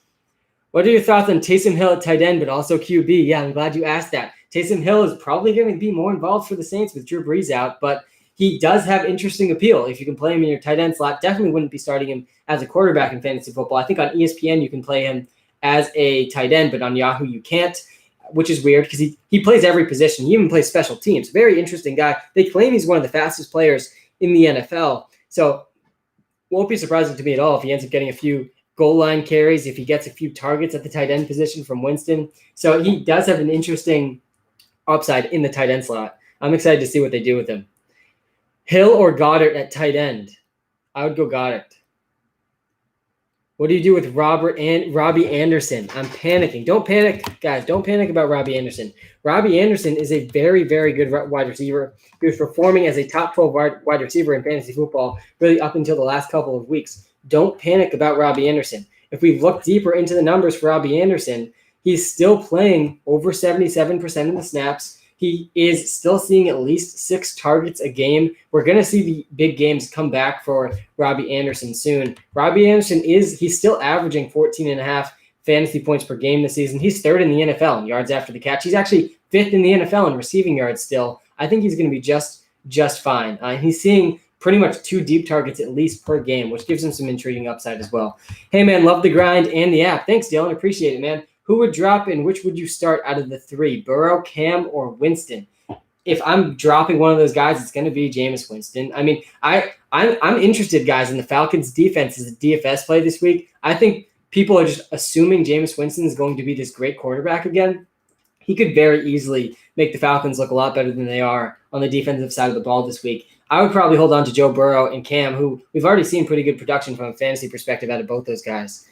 What are your thoughts on Taysom Hill at tight end, but also QB? Yeah, I'm glad you asked that. Taysom Hill is probably going to be more involved for the Saints with Drew Brees out, but he does have interesting appeal. If you can play him in your tight end slot, definitely wouldn't be starting him as a quarterback in fantasy football. I think on ESPN you can play him as a tight end, but on Yahoo you can't, which is weird because he plays every position. He even plays special teams. Very interesting guy. They claim he's one of the fastest players in the NFL, so won't be surprising to me at all if he ends up getting a few goal line carries, if he gets a few targets at the tight end position from Winston. So he does have an interesting upside in the tight end slot. I'm excited to see what they do with him. Hill or Goddard at tight end? I would go Goddard. What do you do with Robbie Anderson? I'm panicking. Don't panic, guys. Don't panic about Robbie Anderson. Robbie Anderson is a very, very good wide receiver. He was performing as a top 12 wide receiver in fantasy football really up until the last couple of weeks. Don't panic about Robbie Anderson. If we look deeper into the numbers for Robbie Anderson, he's still playing over 77% of the snaps. He is still seeing at least 6 targets a game. We're going to see the big games come back for Robbie Anderson soon. Robbie Anderson he's still averaging 14.5 fantasy points per game this season. He's 3rd in the NFL in yards after the catch. He's actually 5th in the NFL in receiving yards still. I think he's going to be just fine. He's seeing pretty much 2 deep targets at least per game, which gives him some intriguing upside as well. Hey, man, love the grind and the app. Thanks, Dylan. Appreciate it, man. Who would drop and which would you start out of the 3, Burrow, Cam, or Winston? if I'm dropping one of those guys, it's going to be Jameis Winston. I mean, I'm interested, guys, in the Falcons' defense as a DFS play this week. I think people are just assuming Jameis Winston is going to be this great quarterback again. He could very easily make the Falcons look a lot better than they are on the defensive side of the ball this week. I would probably hold on to Joe Burrow and Cam, who we've already seen pretty good production from a fantasy perspective out of both those guys.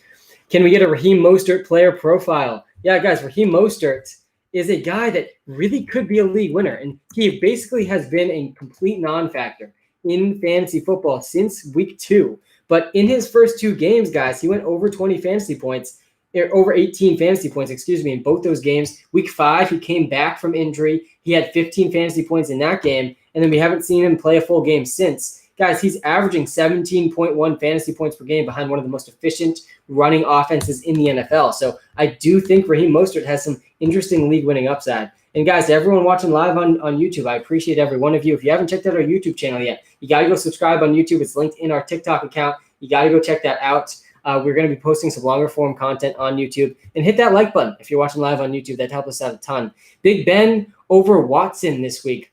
Can we get a Raheem Mostert player profile? Yeah, guys, Raheem Mostert is a guy that really could be a league winner. And he basically has been a complete non-factor in fantasy football since week 2. But in his first 2 games, guys, he went over 20 fantasy points, or over 18 fantasy points, in both those games. Week 5, he came back from injury. He had 15 fantasy points in that game. And then we haven't seen him play a full game since. Guys, he's averaging 17.1 fantasy points per game behind one of the most efficient running offenses in the NFL. So I do think Raheem Mostert has some interesting league-winning upside. And guys, to everyone watching live on YouTube, I appreciate every one of you. If you haven't checked out our YouTube channel yet, you got to go subscribe on YouTube. It's linked in our TikTok account. You got to go check that out. We're going to be posting some longer-form content on YouTube. And hit that like button if you're watching live on YouTube. That helps us out a ton. Big Ben over Watson this week.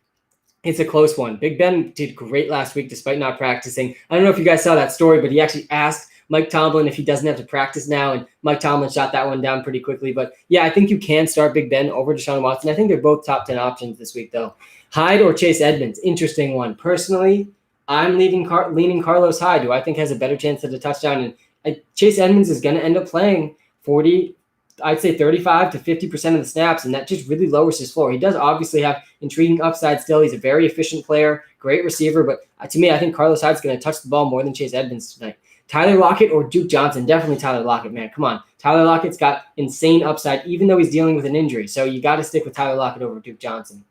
It's a close one. Big Ben did great last week despite not practicing. I don't know if you guys saw that story, but he actually asked Mike Tomlin if he doesn't have to practice now, and Mike Tomlin shot that one down pretty quickly. But yeah, I think you can start Big Ben over Deshaun Watson. I think they're both top 10 options this week, though. Hyde or Chase Edmonds? Interesting one. Personally, I'm leaning Carlos Hyde, who I think has a better chance at a touchdown. And Chase Edmonds is going to end up playing 35 to 50% of the snaps, and that just really lowers his floor. He does obviously have intriguing upside still. He's a very efficient player, great receiver, but to me, I think Carlos Hyde's going to touch the ball more than Chase Edmonds tonight. Tyler Lockett or Duke Johnson? Definitely Tyler Lockett, man. Come on. Tyler Lockett's got insane upside, even though he's dealing with an injury. So you got to stick with Tyler Lockett over Duke Johnson.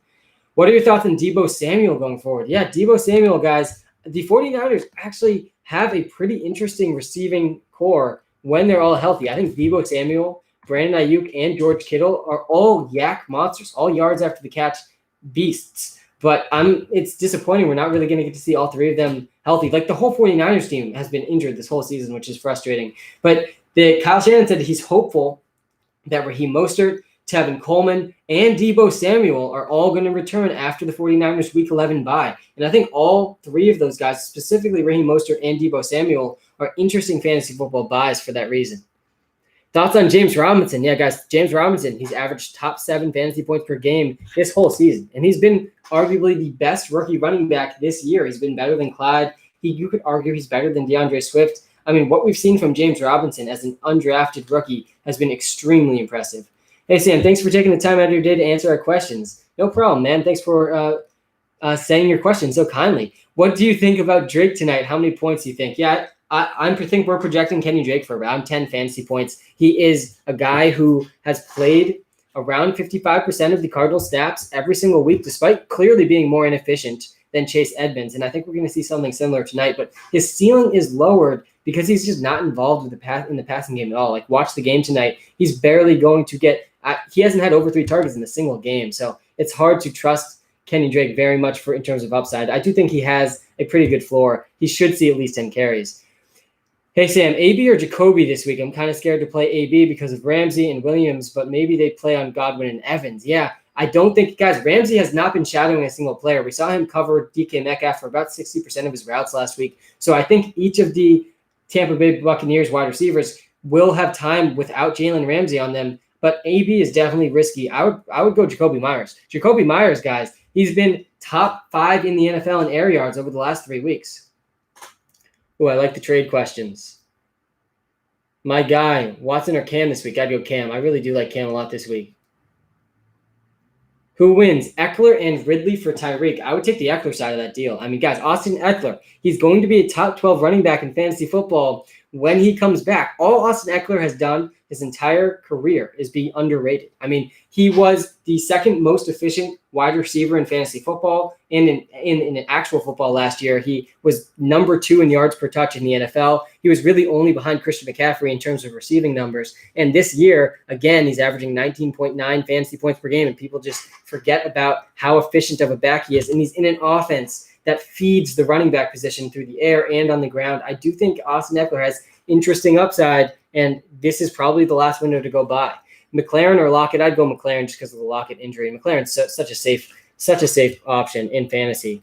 What are your thoughts on Deebo Samuel going forward? Yeah, Deebo Samuel, guys. The 49ers actually have a pretty interesting receiving core when they're all healthy. I think Deebo Samuel, Brandon Ayuk, and George Kittle are all yak monsters, all yards after the catch beasts. But it's disappointing we're not really going to get to see all 3 of them healthy. Like, the whole 49ers team has been injured this whole season, which is frustrating. But Kyle Shanahan said he's hopeful that Raheem Mostert, Tevin Coleman, and Deebo Samuel are all going to return after the 49ers Week 11 bye. And I think all 3 of those guys, specifically Raheem Mostert and Deebo Samuel, are interesting fantasy football buys for that reason. Thoughts on James Robinson? Yeah, guys, James Robinson, he's averaged top 7 fantasy points per game this whole season. And he's been arguably the best rookie running back this year. He's been better than Clyde. You could argue he's better than DeAndre Swift. I mean, what we've seen from James Robinson as an undrafted rookie has been extremely impressive. Hey, Sam, thanks for taking the time out of your day to answer our questions. No problem, man. Thanks for saying your questions so kindly. What do you think about Drake tonight? How many points do you think? Yeah, I think we're projecting Kenny Drake for around 10 fantasy points. He is a guy who has played around 55% of the Cardinals snaps every single week, despite clearly being more inefficient than Chase Edmonds. And I think we're going to see something similar tonight. But his ceiling is lowered because he's just not involved with in the passing game at all. Like, watch the game tonight. He's barely going to get he hasn't had over 3 targets in a single game. So it's hard to trust Kenny Drake very much in terms of upside. I do think he has a pretty good floor. He should see at least 10 carries. Hey, Sam, AB or Jacoby this week? I'm kind of scared to play AB because of Ramsey and Williams, but maybe they play on Godwin and Evans. Yeah, I don't think, guys, Ramsey has not been shadowing a single player. We saw him cover DK Metcalf for about 60% of his routes last week. So I think each of the Tampa Bay Buccaneers wide receivers will have time without Jalen Ramsey on them, but AB is definitely risky. I would go Jacoby Myers. Jacoby Myers, guys, he's been top 5 in the NFL in air yards over the last 3 weeks. Oh, I like the trade questions. My guy, Watson or Cam this week? I'd go Cam. I really do like Cam a lot this week. Who wins, Eckler and Ridley for Tyreek? I would take the Eckler side of that deal. I mean, guys, Austin Eckler, he's going to be a top 12 running back in fantasy football when he comes back. All Austin Eckler has done his entire career is be underrated. I mean, he was the second most efficient wide receiver in fantasy football, and in actual football last year, he was number 2 in yards per touch in the NFL. He was really only behind Christian McCaffrey in terms of receiving numbers. And this year, again, he's averaging 19.9 fantasy points per game, and people just forget about how efficient of a back he is. And he's in an offense that feeds the running back position through the air and on the ground. I do think Austin Eckler has interesting upside, and this is probably the last window to go buy. McLaren or Lockett? I'd go McLaren just because of the Lockett injury. McLaren's such a safe such a safe option in fantasy.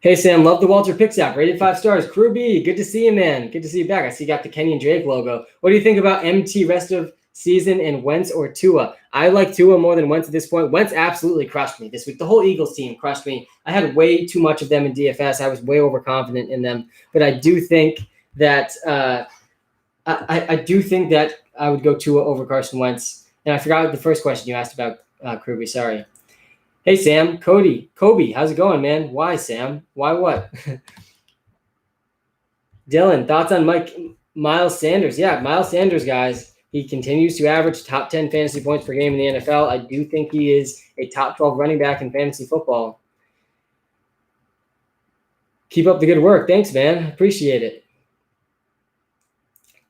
Hey, Sam, love the WalterPicks app. Rated 5 stars. Crew B, good to see you, man. Good to see you back. I see you got the Kenny and Drake logo. What do you think about MT rest of season and Wentz or Tua? I like Tua more than Wentz at this point. Wentz absolutely crushed me this week. The whole Eagles team crushed me. I had way too much of them in DFS. I was way overconfident in them. But I do think that I do think that I would go Tua over Carson Wentz. And I forgot the first question you asked about Crew B. Sorry. Hey, Sam, Kobe, how's it going, man? Why, Sam? Why what? Dylan, thoughts on Miles Sanders? Yeah, Miles Sanders, guys. He continues to average top 10 fantasy points per game in the NFL. I do think he is a top 12 running back in fantasy football. Keep up the good work. Thanks, man. Appreciate it.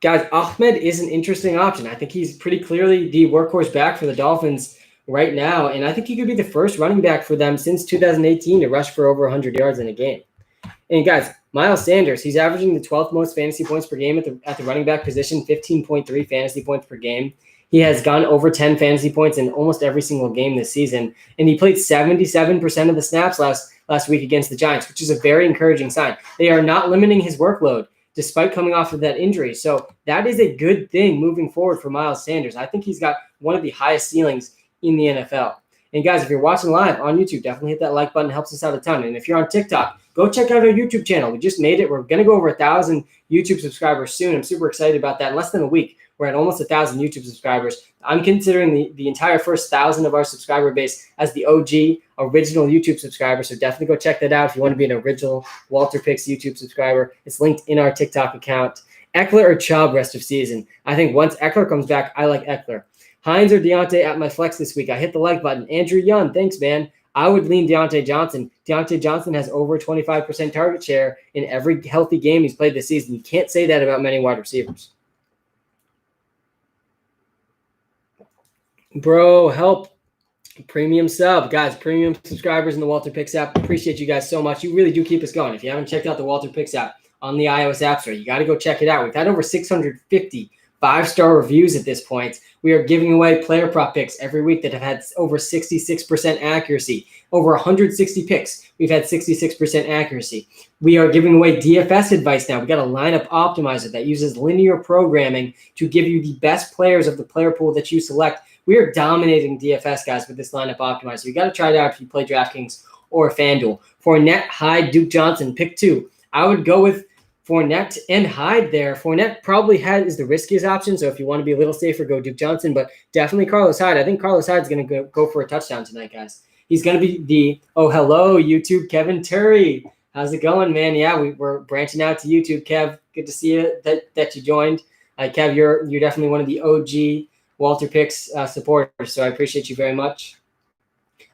Guys, Ahmed is an interesting option. I think he's pretty clearly the workhorse back for the Dolphins right now, and I think he could be the first running back for them since 2018 to rush for over 100 yards in a game. And guys, Miles Sanders, he's averaging the 12th most fantasy points per game at the running back position, 15.3 fantasy points per game. He has gone over 10 fantasy points in almost every single game this season, and he played 77% of the snaps last week against the Giants, which is a very encouraging sign. They are not limiting his workload despite coming off of that injury. So that is a good thing moving forward for Miles Sanders. I think he's got one of the highest ceilings in the NFL. And guys, if you're watching live on YouTube, definitely hit that like button. It helps us out a ton. And if you're on TikTok, go check out our YouTube channel. We just made it. We're going to go over 1,000 YouTube subscribers soon. I'm super excited about that. In less than a week, we're at almost 1,000 YouTube subscribers. I'm considering the entire first 1,000 of our subscriber base as the OG, original YouTube subscriber. So definitely go check that out if you want to be an original WalterPicks YouTube subscriber. It's linked in our TikTok account. Eckler or Chubb rest of season? I think once Eckler comes back, I like Eckler. Hines or Deontay at my flex this week? I hit the like button. Andrew Young, thanks, man. I would lean Deontay Johnson. Deontay Johnson has over 25% target share in every healthy game he's played this season. You can't say that about many wide receivers. Bro, help. Premium sub. Guys, premium subscribers in the WalterPicks app. Appreciate you guys so much. You really do keep us going. If you haven't checked out the WalterPicks app on the iOS App Store, you got to go check it out. We've had over 650 5-star reviews at this point. We are giving away player prop picks every week that have had over 66% accuracy. Over 160 picks, we've had 66% accuracy. We are giving away DFS advice now. We got a lineup optimizer that uses linear programming to give you the best players of the player pool that you select. We are dominating DFS, guys, with this lineup optimizer. You got to try it out if you play DraftKings or FanDuel. Fournette, Hyde, Duke Johnson, pick two. I would go with Fournette and Hyde there. Fournette probably is the riskiest option, so if you want to be a little safer, go Duke Johnson, but definitely Carlos Hyde. I think Carlos Hyde's going to go for a touchdown tonight, guys. He's going to be hello, YouTube, Kevin Turry. How's it going, man? Yeah, we're branching out to YouTube, Kev. Good to see you that you joined. Kev, you're definitely one of the OG WalterPicks supporters, so I appreciate you very much.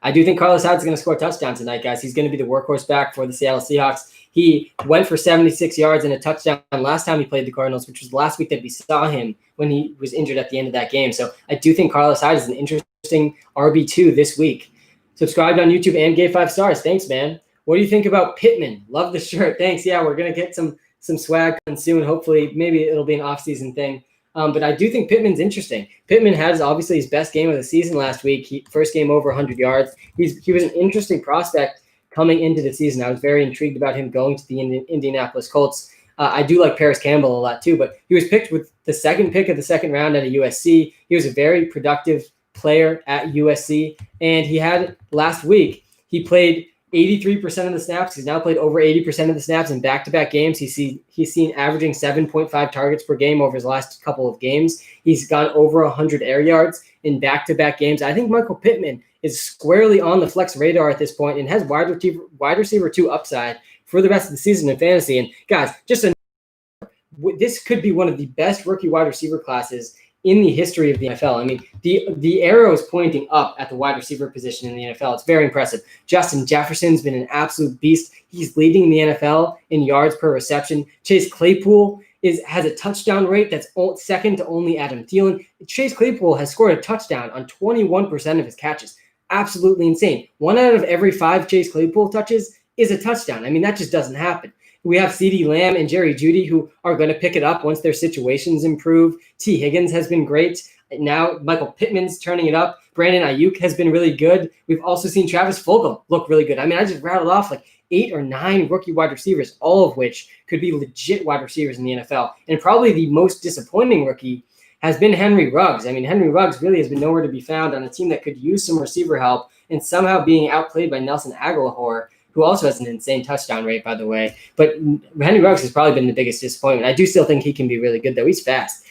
I do think Carlos Hyde's going to score a touchdown tonight, guys. He's going to be the workhorse back for the Seattle Seahawks. He went for 76 yards and a touchdown last time he played the Cardinals, which was last week that we saw him when he was injured at the end of that game. So I do think Carlos Hyde is an interesting RB2 this week. Subscribed on YouTube and gave 5 stars. Thanks, man. What do you think about Pittman? Love the shirt. Thanks. Yeah, we're going to get some swag soon. Hopefully, maybe it'll be an off-season thing. But I do think Pittman's interesting. Pittman has obviously his best game of the season last week. First game over 100 yards. He was an interesting prospect coming into the season. I was very intrigued about him going to the Indianapolis Colts. I do like Paris Campbell a lot too, but he was picked with the second pick of the second round at USC. He was a very productive player at USC, and he had last week, he played 83% of the snaps. He's now played over 80% of the snaps in back-to-back games. He's seen averaging 7.5 targets per game over his last couple of games. He's gone over 100 air yards in back-to-back games. I think Michael Pittman is squarely on the flex radar at this point and has wide receiver 2 upside for the rest of the season in fantasy. And guys, this could be one of the best rookie wide receiver classes in the history of the NFL. I mean, the arrow is pointing up at the wide receiver position in the NFL. It's very impressive. Justin Jefferson's been an absolute beast. He's leading the NFL in yards per reception. Chase Claypool has a touchdown rate that's second to only Adam Thielen. Chase Claypool has scored a touchdown on 21% of his catches. Absolutely insane. 1 out of every 5 Chase Claypool touches is a touchdown. I mean, that just doesn't happen. We have CeeDee Lamb and Jerry Jeudy who are going to pick it up once their situations improve. T. Higgins has been great. Now Michael Pittman's turning it up. Brandon Ayuk has been really good. We've also seen Travis Fulgham look really good. I mean, I just rattled off like 8 or 9 rookie wide receivers, all of which could be legit wide receivers in the NFL. And probably the most disappointing rookie has been Henry Ruggs. I mean, Henry Ruggs really has been nowhere to be found on a team that could use some receiver help and somehow being outplayed by Nelson Aguilar, who also has an insane touchdown rate, by the way. But Henry Ruggs has probably been the biggest disappointment. I do still think he can be really good, though. He's fast.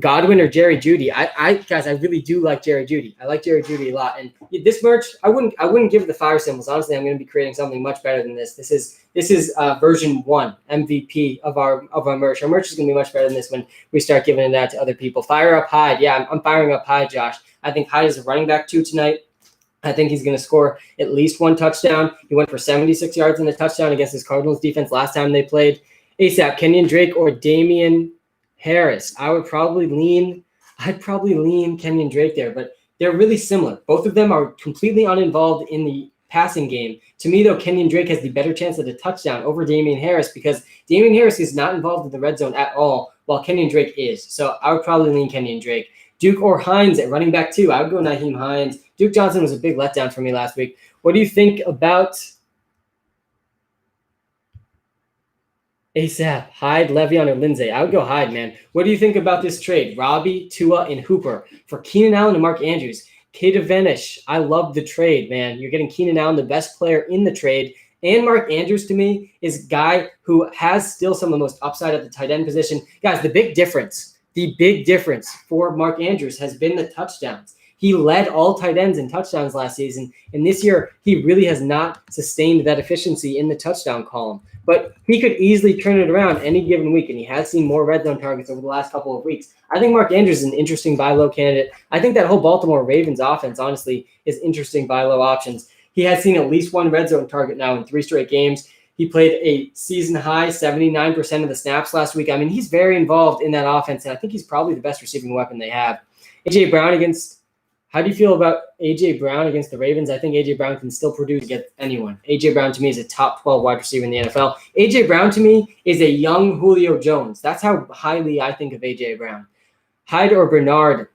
Godwin or Jerry Jeudy. Guys, I really do like Jerry Jeudy. I like Jerry Jeudy a lot. And this merch, I wouldn't give it the fire symbols. Honestly, I'm going to be creating something much better than this. This is version 1 MVP of our merch. Our merch is going to be much better than this when we start giving it out to other people. Fire up Hyde. Yeah, I'm firing up Hyde, Josh. I think Hyde is a running back 2 tonight. I think he's going to score at least 1 touchdown. He went for 76 yards in the touchdown against his Cardinals defense last time they played. ASAP, Kenyon Drake or Damian Harris. I'd probably lean Kenyon Drake there, but they're really similar. Both of them are completely uninvolved in the passing game. To me, though, Kenyon Drake has the better chance at a touchdown over Damian Harris because Damian Harris is not involved in the red zone at all, while Kenyon Drake is. So I would probably lean Kenyon Drake. Duke or Hines at running back 2. I would go Nyheim Hines. Duke Johnson was a big letdown for me last week. What do you think about ASAP, Hyde, Le'Veon, or Lindsay? I would go Hyde, man. What do you think about this trade? Robbie, Tua, and Hooper for Keenan Allen and Mark Andrews. Kate Vanish, I love the trade, man. You're getting Keenan Allen, the best player in the trade. And Mark Andrews, to me, is a guy who has still some of the most upside at the tight end position. Guys, the big difference for Mark Andrews has been the touchdowns. He led all tight ends in touchdowns last season, and this year he really has not sustained that efficiency in the touchdown column. But he could easily turn it around any given week, and he has seen more red zone targets over the last couple of weeks. I think Mark Andrews is an interesting buy low candidate. I think that whole Baltimore Ravens offense, honestly, is interesting buy low options. He has seen at least 1 red zone target now in 3 straight games. He played a season-high 79% of the snaps last week. I mean, he's very involved in that offense, and I think he's probably the best receiving weapon they have. A.J. Brown against – how do you feel about A.J. Brown against the Ravens? I think A.J. Brown can still produce against anyone. A.J. Brown, to me, is a top 12 wide receiver in the NFL. A.J. Brown, to me, is a young Julio Jones. That's how highly I think of A.J. Brown. Hyde or Bernard?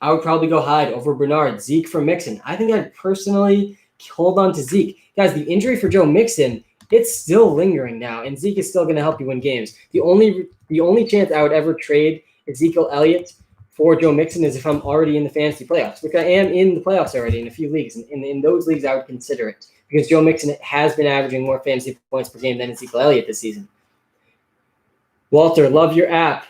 I would probably go Hyde over Bernard. Zeke for Mixon. I think I'd personally hold on to Zeke. Guys, the injury for Joe Mixon – it's still lingering now, and Zeke is still going to help you win games. The only chance I would ever trade Ezekiel Elliott for Joe Mixon is if I'm already in the fantasy playoffs, which I am in the playoffs already in a few leagues. And in those leagues, I would consider it because Joe Mixon has been averaging more fantasy points per game than Ezekiel Elliott this season. Walter, love your app.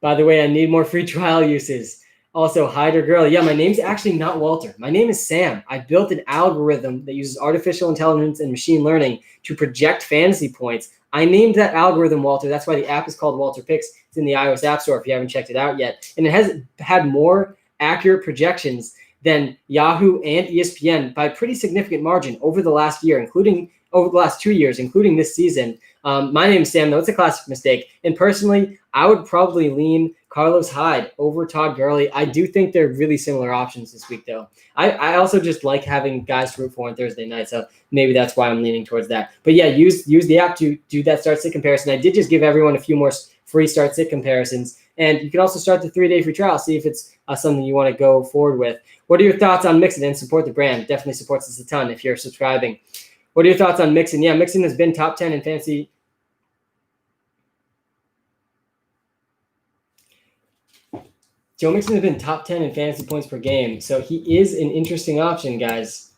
By the way, I need more free trial uses. Also, Hyde or Girl. Yeah, my name's actually not Walter. My name is Sam. I built an algorithm that uses artificial intelligence and machine learning to project fantasy points. I named that algorithm Walter. That's why the app is called WalterPicks. It's in the iOS App Store if you haven't checked it out yet. And it has had more accurate projections than Yahoo and ESPN by a pretty significant margin over the last year, including over the last 2 years, including this season. My name is Sam, though. It's a classic mistake. And personally, I would probably lean Carlos Hyde over Todd Gurley. I do think they're really similar options this week, though. I also just like having guys to root for on Thursday night, so maybe that's why I'm leaning towards that. But yeah, use the app to do that start-sit comparison. I did just give everyone a few more free start-sit comparisons, and you can also start the 3-day free trial, see if it's something you want to go forward with. What are your thoughts on Mixon and support the brand? Definitely supports us a ton if you're subscribing. What are your thoughts on Mixon? Yeah, Mixon has been top 10 in fantasy. Joe Mixon has been top 10 in fantasy points per game, so he is an interesting option, guys.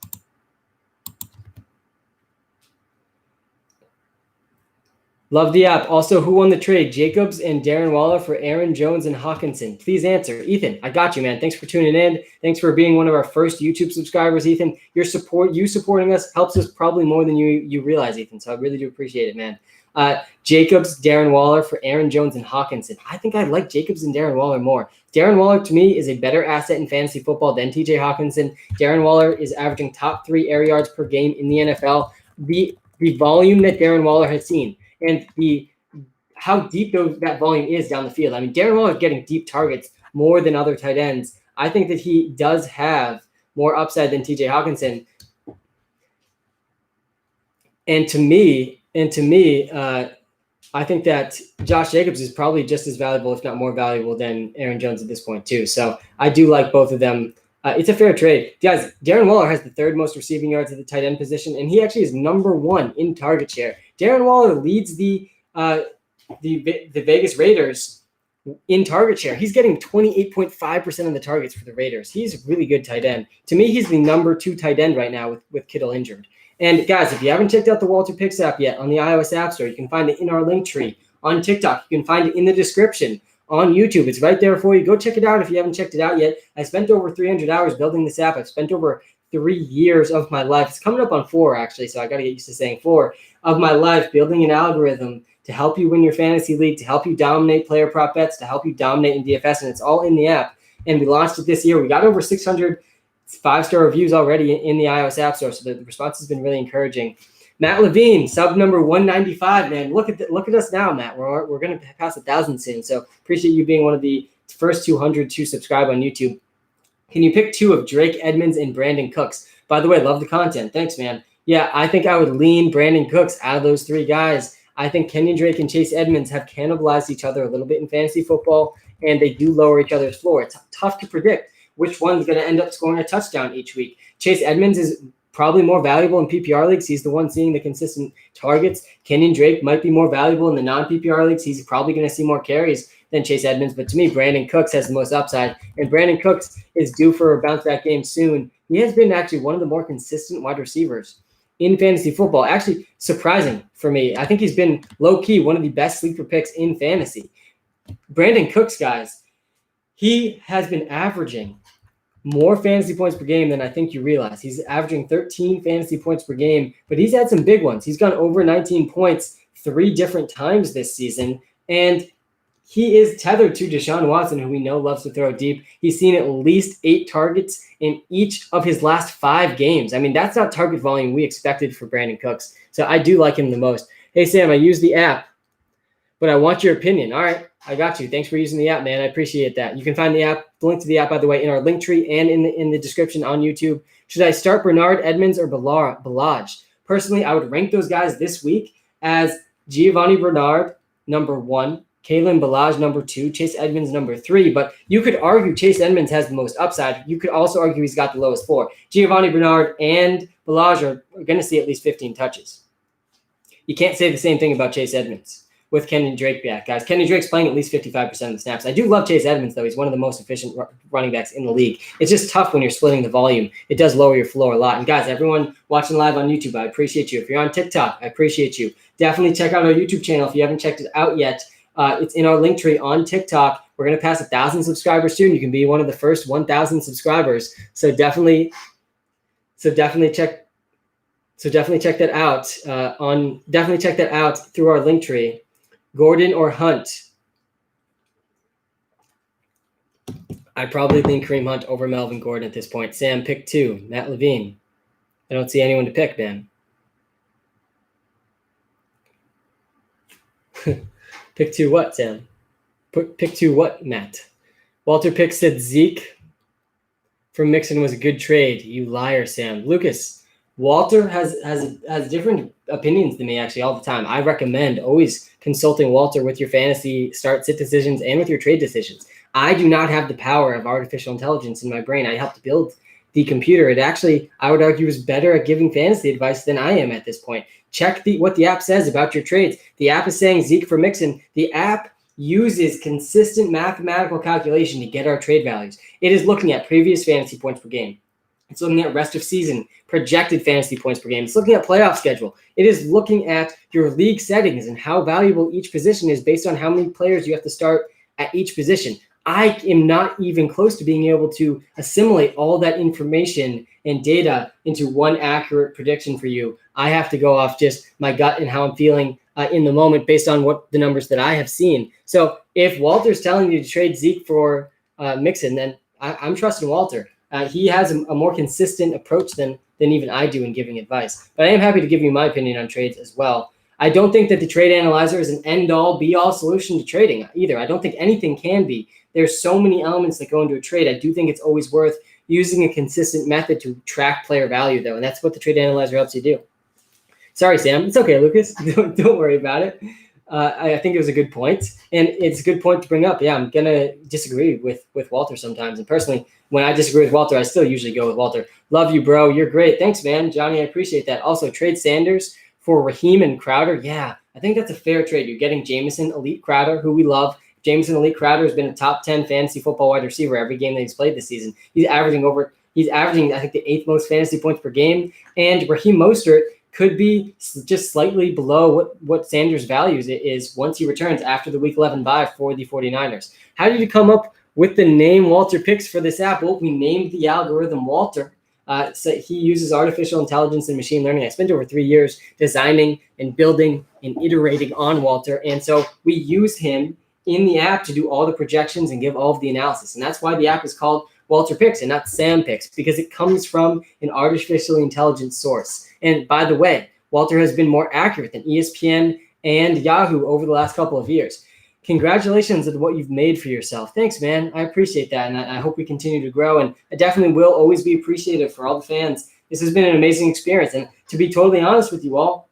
Love the app. Also, who won the trade? Jacobs and Darren Waller for Aaron Jones and Hawkinson. Please answer. Ethan, I got you, man. Thanks for tuning in. Thanks for being one of our first YouTube subscribers, Ethan. You supporting us helps us probably more than you realize, Ethan, so I really do appreciate it, man. Jacobs, Darren Waller for Aaron Jones and Hawkinson. I think I like Jacobs and Darren Waller more. Darren Waller, to me, is a better asset in fantasy football than TJ Hawkinson. Darren Waller is averaging top 3 air yards per game in the NFL. The volume that Darren Waller has seen and how deep that volume is down the field. I mean, Darren Waller is getting deep targets more than other tight ends. I think that he does have more upside than TJ Hawkinson. And to me, I think that Josh Jacobs is probably just as valuable, if not more valuable, than Aaron Jones at this point too. So I do like both of them It's a fair trade. Guys, Darren Waller has the third most receiving yards at the tight end position, and he actually is number 1 in target share. Darren Waller leads the Vegas Raiders in target share. He's getting 28.5% of the targets for the Raiders. He's a really good tight end. To me, he's the number 2 tight end right now with Kittle injured. And guys, if you haven't checked out the WalterPicks app yet on the iOS App Store, you can find it in our link tree. On TikTok, you can find it in the description. On YouTube, it's right there for you. Go check it out if you haven't checked it out yet. I spent over 300 hours building this app. I've spent over 3 years of my life. It's coming up on 4, actually, so I got to get used to saying 4 of my life building an algorithm to help you win your fantasy league, to help you dominate player prop bets, to help you dominate in DFS, and it's all in the app. And we launched it this year. We got over 600 5-star reviews already in the iOS App Store, so the response has been really encouraging. Matt Levine, sub number 195, man. Look at us now, Matt. We're going to pass 1,000 soon, so appreciate you being one of the first 200 to subscribe on YouTube. Can you pick 2 of Drake Edmonds and Brandon Cooks? By the way, love the content. Thanks, man. Yeah, I think I would lean Brandon Cooks out of those 3 guys. I think Kenyon Drake and Chase Edmonds have cannibalized each other a little bit in fantasy football, and they do lower each other's floor. It's tough to predict which one's going to end up scoring a touchdown each week. Chase Edmonds is probably more valuable in PPR leagues. He's the one seeing the consistent targets. Kenyon Drake might be more valuable in the non-PPR leagues. He's probably going to see more carries than Chase Edmonds. But to me, Brandon Cooks has the most upside. And Brandon Cooks is due for a bounce-back game soon. He has been actually one of the more consistent wide receivers in fantasy football. Actually, surprising for me. I think he's been low-key one of the best sleeper picks in fantasy. Brandon Cooks, guys, he has been averaging more fantasy points per game than I think you realize. He's averaging 13 fantasy points per game, but he's had some big ones. He's gone over 19 points 3 different times this season, and he is tethered to Deshaun Watson, who we know loves to throw deep. He's seen at least 8 targets in each of his last 5 games. I mean, that's not target volume we expected for Brandon Cooks, so I do like him the most. Hey, Sam, I use the app, but I want your opinion. All right, I got you. Thanks for using the app, man. I appreciate that. You can find the link to the app, by the way, in our link tree and in the description on YouTube. Should I start Bernard, Edmonds, or Ballage? Personally, I would rank those guys this week as Giovanni Bernard, number 1, Kalen Ballage, number 2, Chase Edmonds, number 3. But you could argue Chase Edmonds has the most upside. You could also argue he's got the lowest floor. Giovanni Bernard and Ballage are going to see at least 15 touches. You can't say the same thing about Chase Edmonds with Kenyon Drake back, guys. Kenyon Drake's playing at least 55% of the snaps. I do love Chase Edmonds, though. He's one of the most efficient running backs in the league. It's just tough when you're splitting the volume. It does lower your floor a lot. And guys, everyone watching live on YouTube, I appreciate you. If you're on TikTok, I appreciate you. Definitely check out our YouTube channel if you haven't checked it out yet. It's in our link tree on TikTok. We're going to pass 1,000 subscribers soon. You can be one of the first 1,000 subscribers. So definitely check that out. Definitely check that out through our link tree. Gordon or Hunt? I'd probably lean Kareem Hunt over Melvin Gordon at this point. Sam, pick 2. Matt Levine. I don't see anyone to pick, man. Pick 2 what, Sam? Pick 2 what, Matt? WalterPicks said Zeke for Mixon was a good trade. You liar, Sam. Lucas, Walter has different opinions than me actually all the time. I recommend always consulting Walter with your fantasy start-sit decisions and with your trade decisions. I do not have the power of artificial intelligence in my brain. I helped build the computer. It actually, I would argue, is better at giving fantasy advice than I am at this point. Check what the app says about your trades. The app is saying Zeke for Mixon. The app uses consistent mathematical calculation to get our trade values. It is looking at previous fantasy points per game. It's looking at rest of season, projected fantasy points per game. It's looking at playoff schedule. It is looking at your league settings and how valuable each position is based on how many players you have to start at each position. I am not even close to being able to assimilate all that information and data into one accurate prediction for you. I have to go off just my gut and how I'm feeling in the moment based on what the numbers that I have seen. So if Walter's telling you to trade Zeke for Mixon, then I'm trusting Walter. He has a more consistent approach than even I do in giving advice. But I am happy to give you my opinion on trades as well. I don't think that the trade analyzer is an end-all, be-all solution to trading either. I don't think anything can be. There's so many elements that go into a trade. I do think it's always worth using a consistent method to track player value, though, and that's what the trade analyzer helps you do. Sorry, Sam. It's okay, Lucas. Don't worry about it. I think it was a good point, and it's a good point to bring up. Yeah, I'm gonna disagree with Walter sometimes, and personally, when I disagree with Walter, I still usually go with Walter. Love you, bro. You're great. Thanks, man. Johnny, I appreciate that. Also, trade Sanders for Raheem and Crowder. Yeah, I think that's a fair trade. You're getting Jameson, elite Crowder, who we love. Jameson, elite Crowder has been a top 10 fantasy football wide receiver every game that he's played this season. He's averaging, I think, the 8th most fantasy points per game. And Raheem Mostert could be just slightly below what Sanders values it is once he returns after the Week 11 bye for the 49ers. How did you come up with the name WalterPicks for this app? Well, we named the algorithm Walter. So he uses artificial intelligence and machine learning. I spent over 3 years designing and building and iterating on Walter. And so we used him in the app to do all the projections and give all of the analysis. And that's why the app is called WalterPicks and not Sam Picks, because it comes from an artificially intelligent source. And by the way, Walter has been more accurate than ESPN and Yahoo over the last couple of years. Congratulations on what you've made for yourself. Thanks, man. I appreciate that. And I hope we continue to grow. And I definitely will always be appreciative for all the fans. This has been an amazing experience. And to be totally honest with you all,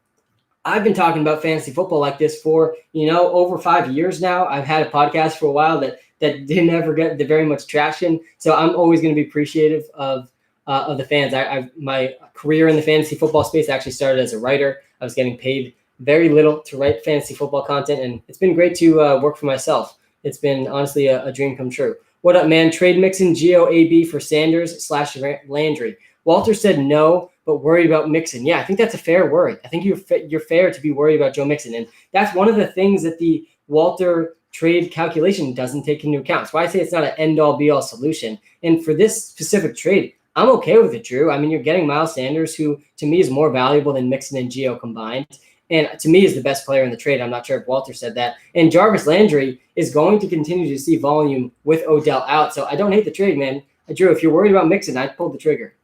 I've been talking about fantasy football like this for, over 5 years now. I've had a podcast for a while that didn't ever get very much traction. So I'm always going to be appreciative of the fans. My career in the fantasy football space actually started as a writer. I was getting paid very little to write fantasy football content, and it's been great to work for myself. It's been honestly a dream come true. What up, man? Trade Mixon, GOAB for Sanders/Landry. Walter said no, but worried about Mixon. Yeah, I think that's a fair worry. I think you're fair to be worried about Joe Mixon, and that's one of the things that the Walter trade calculation doesn't take into account. That's why I say it's not an end-all, be-all solution. And for this specific trade, I'm okay with it, Drew. I mean, you're getting Miles Sanders, who to me is more valuable than Mixon and Gio combined. And to me is the best player in the trade. I'm not sure if Walter said that. And Jarvis Landry is going to continue to see volume with Odell out. So I don't hate the trade, man. Drew, if you're worried about Mixon, I'd pull the trigger.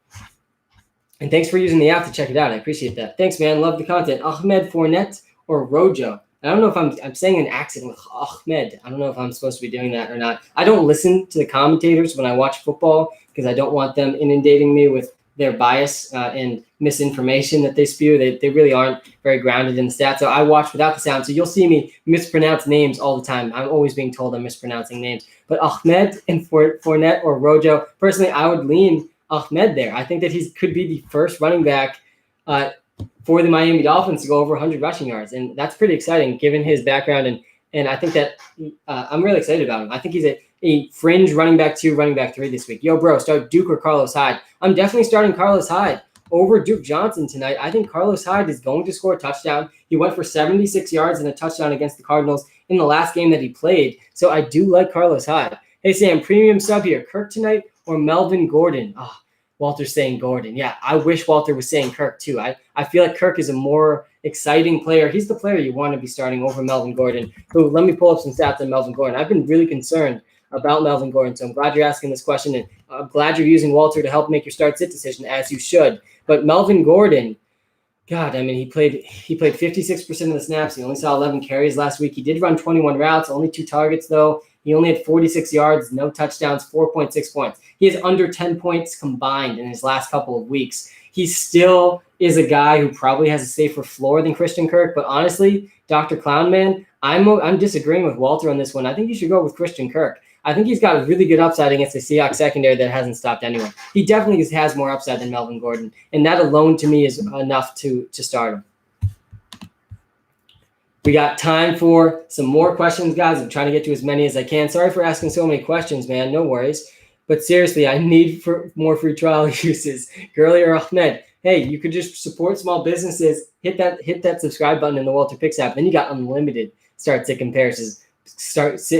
And thanks for using the app to check it out. I appreciate that. Thanks, man. Love the content. Ahmed Fournette or Rojo? I don't know if I'm saying an accent with Ahmed. I don't know if I'm supposed to be doing that or not. I don't listen to the commentators when I watch football because I don't want them inundating me with their bias and misinformation that they spew. They really aren't very grounded in the stats. So I watch without the sound. So you'll see me mispronounce names all the time. I'm always being told I'm mispronouncing names. But Ahmed and Fournette or Rojo, personally, I would lean Ahmed there. I think that he could be the first running back for the Miami Dolphins to go over 100 rushing yards. And that's pretty exciting given his background. And I think that I'm really excited about him. I think he's a fringe running back 2, running back 3 this week. Yo, bro, start Duke or Carlos Hyde. I'm definitely starting Carlos Hyde over Duke Johnson tonight. I think Carlos Hyde is going to score a touchdown. He went for 76 yards and a touchdown against the Cardinals in the last game that he played. So I do like Carlos Hyde. Hey, Sam, premium sub here. Kirk tonight or Melvin Gordon? Oh, Walter's saying Gordon. Yeah, I wish Walter was saying Kirk too. I feel like Kirk is a more exciting player. He's the player you want to be starting over Melvin Gordon. So let me pull up some stats on Melvin Gordon. I've been really concerned about Melvin Gordon, so I'm glad you're asking this question, and I'm glad you're using Walter to help make your start-sit decision, as you should. But Melvin Gordon, God, I mean, he played 56% of the snaps. He only saw 11 carries last week. He did run 21 routes, only 2 targets, though. He only had 46 yards, no touchdowns, 4.6 points. He has under 10 points combined in his last couple of weeks. He still is a guy who probably has a safer floor than Christian Kirk, but honestly, Dr. Clownman, I'm disagreeing with Walter on this one. I think you should go with Christian Kirk. I think he's got a really good upside against the Seahawks secondary that hasn't stopped anyone. He definitely has more upside than Melvin Gordon, and that alone to me is enough to start him. We got time for some more questions, guys. I'm trying to get to as many as I can. Sorry for asking so many questions, man. No worries. But seriously, I need more free trial uses. Girly or Ahmed, hey, you could just support small businesses. Hit that subscribe button in the WalterPicks app. Then you got unlimited start-sit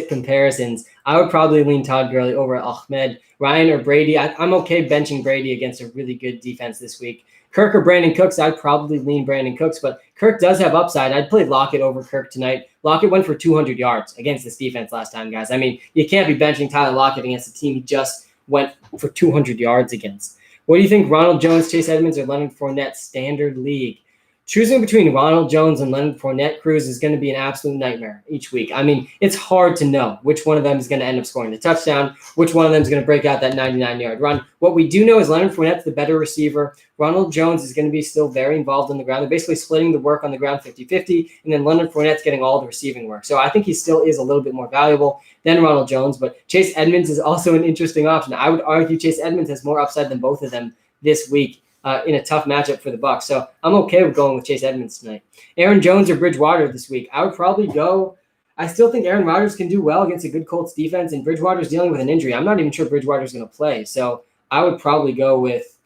comparisons. I would probably lean Todd Gurley over Ahmed. Ryan or Brady. I'm okay benching Brady against a really good defense this week. Kirk or Brandon Cooks, I'd probably lean Brandon Cooks, but Kirk does have upside. I'd play Lockett over Kirk tonight. Lockett went for 200 yards against this defense last time, guys. I mean, you can't be benching Tyler Lockett against a team he just went for 200 yards against. What do you think, Ronald Jones, Chase Edmonds, or Leonard Fournette standard league? choosing between Ronald Jones and Leonard Fournette Cruz is going to be an absolute nightmare each week. I mean, it's hard to know which one of them is going to end up scoring the touchdown, which one of them is going to break out that 99-yard run. What we do know is Leonard Fournette's the better receiver. Ronald Jones is going to be still very involved on the ground. They're basically splitting the work on the ground 50-50, and then Leonard Fournette's getting all the receiving work. So I think he still is a little bit more valuable than Ronald Jones, but Chase Edmonds is also an interesting option. I would argue Chase Edmonds has more upside than both of them this week. In a tough matchup for the Bucs. So I'm okay with going with Chase Edmonds tonight. Aaron Jones or Bridgewater this week. I would probably go. I still think Aaron Rodgers can do well against a good Colts defense, and Bridgewater's dealing with an injury. I'm not even sure Bridgewater's going to play. So I would probably go with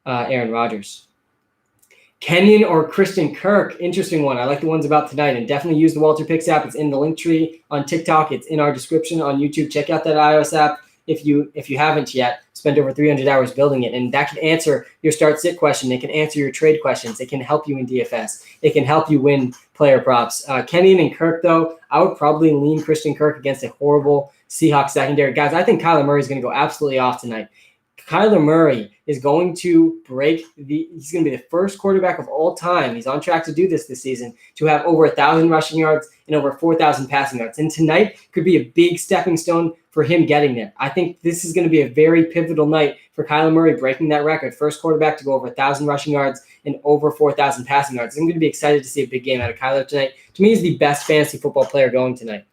Aaron Rodgers. Kenyon or Christian Kirk. Interesting one. I like the ones about tonight, and definitely use the WalterPicks app. It's in the link tree on TikTok. It's in our description on YouTube. Check out that iOS app. If you haven't yet, spent over 300 hours building it, and that can answer your start-sit question. It can answer your trade questions. It can help you in DFS. It can help you win player props. Kenyon and Kirk, though, I would probably lean Christian Kirk against a horrible Seahawks secondary. Guys, I think Kyler Murray is going to go absolutely off tonight. Kyler Murray is going to he's going to be the first quarterback of all time. He's on track to do this season, to have over 1,000 rushing yards and over 4,000 passing yards. And tonight could be a big stepping stone for him getting there. I think this is going to be a very pivotal night for Kyler Murray breaking that record. First quarterback to go over 1,000 rushing yards and over 4,000 passing yards. I'm going to be excited to see a big game out of Kyler tonight. To me, he's the best fantasy football player going tonight.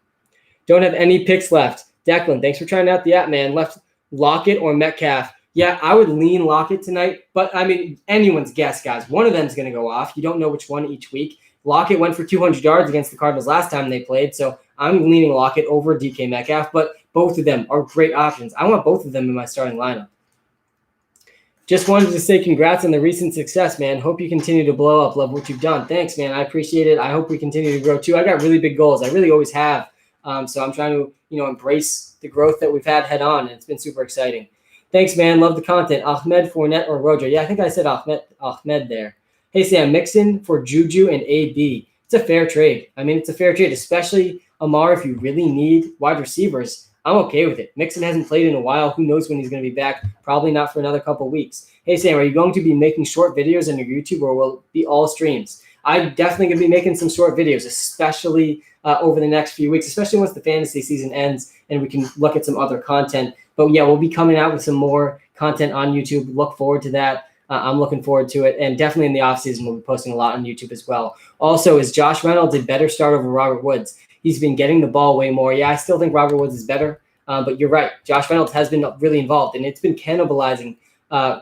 Don't have any picks left. Declan, thanks for trying out the app, man. Left Lockett or Metcalf. Yeah, I would lean Lockett tonight, but I mean, anyone's guess, guys. One of them is going to go off. You don't know which one each week. Lockett went for 200 yards against the Cardinals last time they played, so I'm leaning Lockett over DK Metcalf, but both of them are great options. I want both of them in my starting lineup. Just wanted to say congrats on the recent success, man. Hope you continue to blow up. Love what you've done. Thanks, man. I appreciate it. I hope we continue to grow, too. I got really big goals. I really always have, so I'm trying to, embrace the growth that we've had head on, and it's been super exciting. Thanks, man. Love the content. Ahmed, Fournette, or Rojo. Yeah, I think I said Ahmed there. Hey, Sam, Mixon for Juju and AB. It's a fair trade. I mean, it's a fair trade, especially Amar if you really need wide receivers. I'm okay with it. Mixon hasn't played in a while. Who knows when he's going to be back? Probably not for another couple weeks. Hey, Sam, are you going to be making short videos on your YouTube, or will it be all streams? I'm definitely going to be making some short videos, especially over the next few weeks, especially once the fantasy season ends and we can look at some other content. But yeah, we'll be coming out with some more content on YouTube. Look forward to that. I'm looking forward to it. And definitely in the offseason, we'll be posting a lot on YouTube as well. Also, is Josh Reynolds a better start over Robert Woods? He's been getting the ball way more. Yeah, I still think Robert Woods is better. But you're right. Josh Reynolds has been really involved, and it's been cannibalizing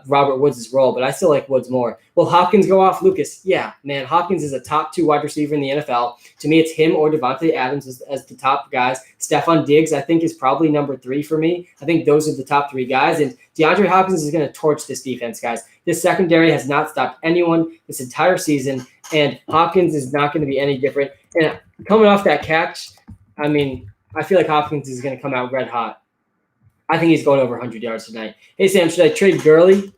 Robert Woods' role, but I still like Woods more. Will Hopkins go off, Lucas? Yeah, man. Hopkins is a top 2 wide receiver in the NFL. To me, it's him or Devontae Adams as the top guys. Stephon Diggs, I think, is probably number 3 for me. I think those are the top 3 guys, and DeAndre Hopkins is going to torch this defense, guys. This secondary has not stopped anyone this entire season, and Hopkins is not going to be any different. And coming off that catch, I mean, I feel like Hopkins is going to come out red hot. I think he's going over 100 yards tonight. Hey, Sam, should I trade Gurley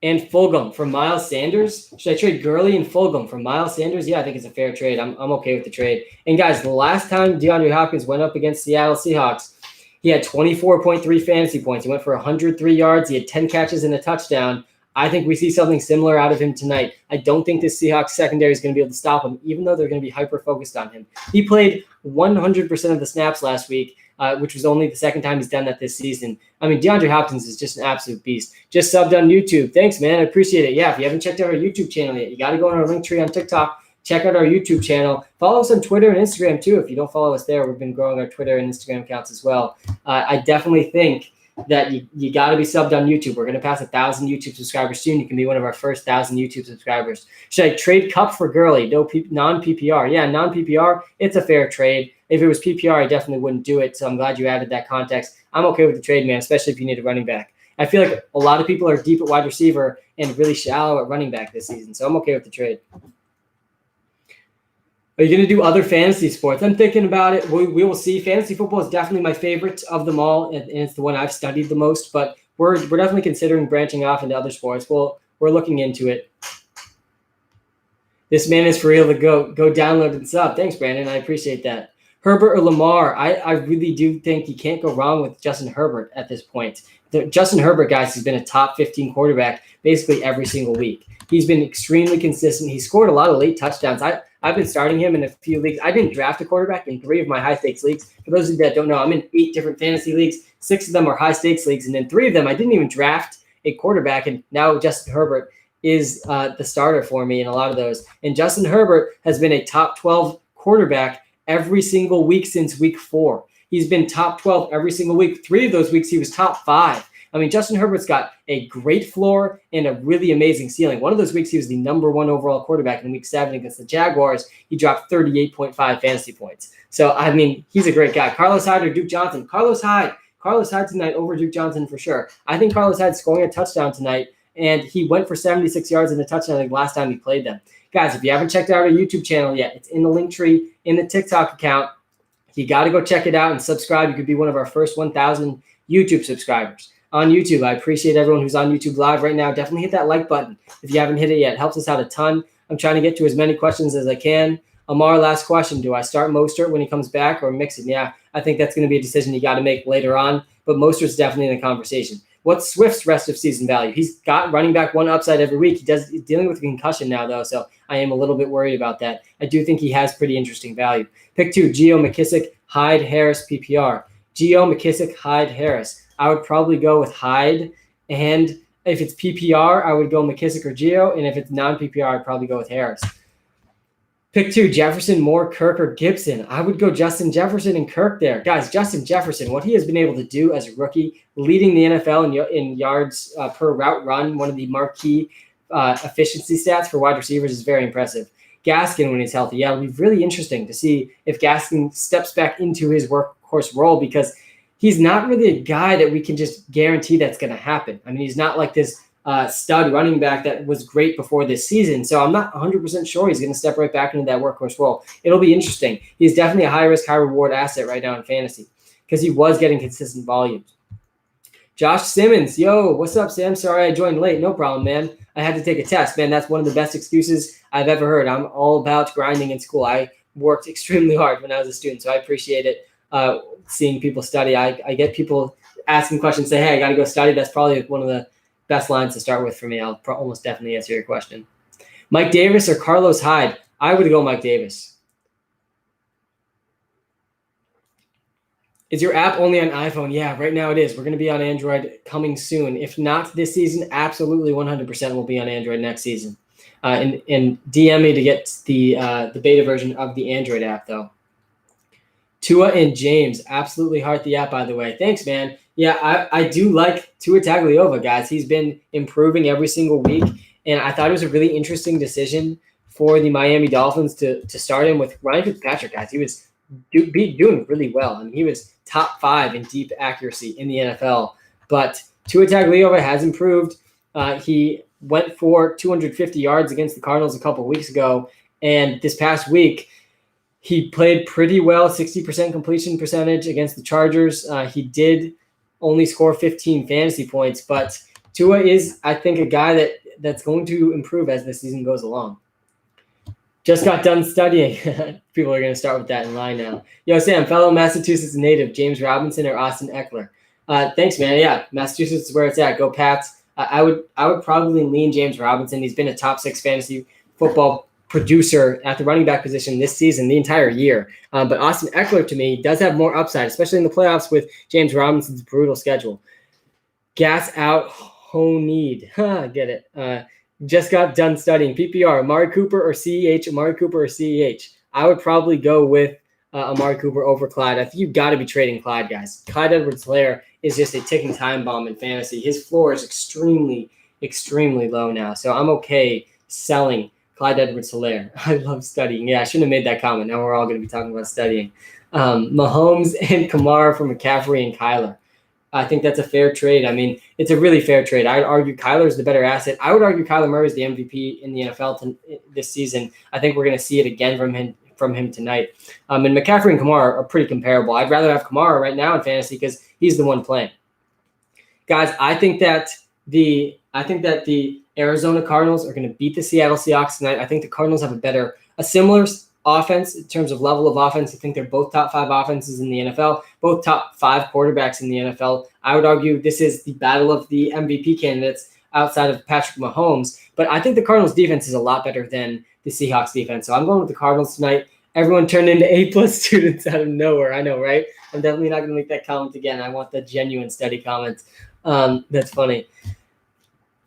and Fulgham for Miles Sanders? Should I trade Gurley and Fulgham for Miles Sanders? Yeah, I think it's a fair trade. I'm okay with the trade. And, guys, the last time DeAndre Hopkins went up against Seattle Seahawks, he had 24.3 fantasy points. He went for 103 yards. He had 10 catches and a touchdown. I think we see something similar out of him tonight. I don't think this Seahawks secondary is going to be able to stop him, even though they're going to be hyper-focused on him. He played 100% of the snaps last week, which was only the second time he's done that this season. I mean, DeAndre Hopkins is just an absolute beast. Just subbed on YouTube. Thanks, man. I appreciate it. Yeah, if you haven't checked out our YouTube channel yet, you got to go on our link tree on TikTok. Check out our YouTube channel. Follow us on Twitter and Instagram, too. If you don't follow us there, we've been growing our Twitter and Instagram accounts as well. I definitely think that you got to be subbed on YouTube. We're going to pass 1,000 YouTube subscribers soon. You can be one of our first 1,000 YouTube subscribers. Should I trade Cup for Gurley? No, non-PPR. Yeah, non-PPR, it's a fair trade. If it was PPR, I definitely wouldn't do it, so I'm glad you added that context. I'm okay with the trade, man, especially if you need a running back. I feel like a lot of people are deep at wide receiver and really shallow at running back this season, so I'm okay with the trade. Are you going to do other fantasy sports? I'm thinking about it. We will see. Fantasy football is definitely my favorite of them all, and it's the one I've studied the most. But we're definitely considering branching off into other sports. We're looking into it. This man is for real. Go download and sub. Thanks, Brandon. I appreciate that. Herbert or Lamar? I really do think you can't go wrong with Justin Herbert at this point. Justin Herbert, guys, has been a top 15 quarterback basically every single week. He's been extremely consistent. He scored a lot of late touchdowns. I've been starting him in a few leagues. I didn't draft a quarterback in 3 of my high-stakes leagues. For those of you that don't know, I'm in 8 different fantasy leagues. 6 of them are high-stakes leagues, and in 3 of them, I didn't even draft a quarterback, and now Justin Herbert is the starter for me in a lot of those. And Justin Herbert has been a top 12 quarterback every single week since week 4. He's been top 12 every single week. 3 of those weeks, he was top 5. I mean, Justin Herbert's got a great floor and a really amazing ceiling. One of those weeks, he was the number 1 overall quarterback in week 7 against the Jaguars. He dropped 38.5 fantasy points. So, I mean, he's a great guy. Carlos Hyde or Duke Johnson? Carlos Hyde tonight over Duke Johnson for sure. I think Carlos Hyde scoring a touchdown tonight, and he went for 76 yards and a touchdown the last time he played them. Guys, if you haven't checked out our YouTube channel yet, it's in the link tree in the TikTok account. You got to go check it out and subscribe. You could be one of our first 1,000 YouTube subscribers on YouTube. I appreciate everyone who's on YouTube live right now. Definitely hit that like button if you haven't hit it yet. It helps us out a ton. I'm trying to get to as many questions as I can. Amar, last question. Do I start Mostert when he comes back or mix it? Yeah, I think that's going to be a decision you got to make later on, but Mostert's definitely in the conversation. What's Swift's rest of season value? He's got running back 1 upside every week. He's dealing with a concussion now, though, so I am a little bit worried about that. I do think he has pretty interesting value. Pick 2, Gio, McKissick, Hyde, Harris, PPR. Gio, McKissick, Hyde, Harris. I would probably go with Hyde, and if it's PPR, I would go McKissick or Gio, and if it's non-PPR, I'd probably go with Harris. Pick 2, Jefferson, Moore, Kirk, or Gibson. I would go Justin Jefferson and Kirk there. Guys, Justin Jefferson, what he has been able to do as a rookie, leading the NFL in yards per route run, one of the marquee efficiency stats for wide receivers is very impressive. Gaskin, when he's healthy, yeah, it'll be really interesting to see if Gaskin steps back into his workhorse role, because he's not really a guy that we can just guarantee that's going to happen. I mean, he's not like this stud running back that was great before this season. So I'm not 100% sure he's going to step right back into that workhorse role. It'll be interesting. He's definitely a high-risk, high-reward asset right now in fantasy because he was getting consistent volumes. Josh Simmons, yo, what's up, Sam? Sorry I joined late. No problem, man. I had to take a test, man. That's one of the best excuses I've ever heard. I'm all about grinding in school. I worked extremely hard when I was a student, so I appreciate it. Seeing people study. I get people asking questions, say, hey, I got to go study. That's probably one of the best lines to start with for me. I'll almost definitely answer your question. Mike Davis or Carlos Hyde? I would go Mike Davis. Is your app only on iPhone? Yeah, right now it is. We're going to be on Android coming soon. If not this season, absolutely 100% will be on Android next season. And DM me to get the beta version of the Android app, though. Tua and James, absolutely heart the app, by the way. Thanks, man. Yeah, I do like Tua Tagovailoa, guys. He's been improving every single week, and I thought it was a really interesting decision for the Miami Dolphins to start him with Ryan Fitzpatrick, guys. He was doing really well. I mean, he was top 5 in deep accuracy in the NFL, but Tua Tagovailoa has improved. He went for 250 yards against the Cardinals a couple of weeks ago, and this past week, he played pretty well, 60% completion percentage against the Chargers. He did only score 15 fantasy points, but Tua is, I think, a guy that's going to improve as the season goes along. Just got done studying. People are going to start with that in line now. Yo, Sam, fellow Massachusetts native, James Robinson or Austin Eckler? Thanks, man. Yeah, Massachusetts is where it's at. Go Pats. I would probably lean James Robinson. He's been a top 6 fantasy football producer at the running back position this season, the entire year. But Austin Eckler, to me, does have more upside, especially in the playoffs with James Robinson's brutal schedule. Gas out, Honed. Get it. Just got done studying. PPR, Amari Cooper or CEH? Amari Cooper or CEH? I would probably go with Amari Cooper over Clyde. I think you've got to be trading Clyde, guys. Clyde Edwards-Helaire is just a ticking time bomb in fantasy. His floor is extremely, extremely low now. So I'm okay selling Clyde Edwards-Helaire. I love studying. Yeah, I shouldn't have made that comment. Now we're all going to be talking about studying. Mahomes and Kamara for McCaffrey and Kyler. I think that's a fair trade. I mean, it's a really fair trade. I'd argue Kyler's the better asset. I would argue Kyler Murray's the MVP in the NFL this season. I think we're going to see it again from him tonight. And McCaffrey and Kamara are pretty comparable. I'd rather have Kamara right now in fantasy because he's the one playing. Guys, I think that the Arizona Cardinals are going to beat the Seattle Seahawks tonight. I think the Cardinals have a similar offense in terms of level of offense. I think they're both top 5 offenses in the NFL, both top 5 quarterbacks in the NFL. I would argue this is the battle of the MVP candidates. outside of Patrick Mahomes. But I think the Cardinals defense is a lot better than the Seahawks defense. So I'm going with the Cardinals tonight. Everyone turned into A+ students out of nowhere. I know, right? I'm definitely not going to make that comment again. I want the genuine study comments. That's funny.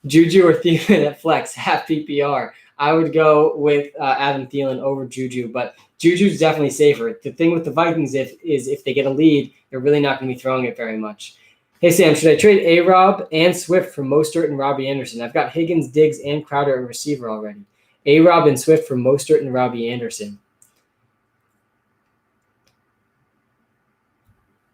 Juju or Thielen at flex, half PPR. I would go with Adam Thielen over Juju, but Juju's definitely safer. The thing with the Vikings is if they get a lead, they're really not going to be throwing it very much. Hey, Sam, should I trade A-Rob and Swift for Mostert and Robbie Anderson? I've got Higgins, Diggs, and Crowder at receiver already. A-Rob and Swift for Mostert and Robbie Anderson.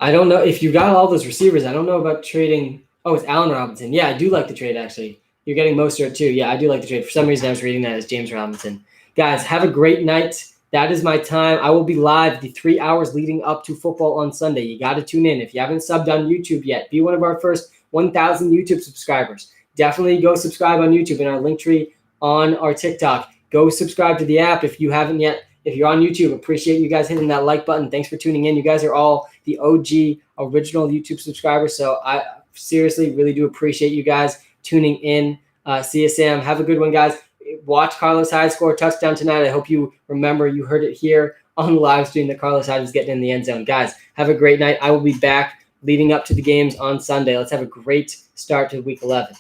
I don't know. If you got all those receivers, I don't know about trading. Oh, it's Allen Robinson. Yeah, I do like the trade, actually. You're getting Mostert, too. Yeah, I do like the trade. For some reason, I was reading that as James Robinson. Guys, have a great night. That is my time. I will be live the 3 hours leading up to football on Sunday. You got to tune in. If you haven't subbed on YouTube yet, be one of our first 1,000 YouTube subscribers. Definitely go subscribe on YouTube in our link tree on our TikTok. Go subscribe to the app if you haven't yet. If you're on YouTube, appreciate you guys hitting that like button. Thanks for tuning in. You guys are all the OG original YouTube subscribers. So I seriously really do appreciate you guys tuning in. See you, Sam. Have a good one, guys. Watch Carlos Hyde score a touchdown tonight. I hope you remember you heard it here on the live stream that Carlos Hyde was getting in the end zone. Guys, have a great night. I will be back leading up to the games on Sunday. Let's have a great start to week 11.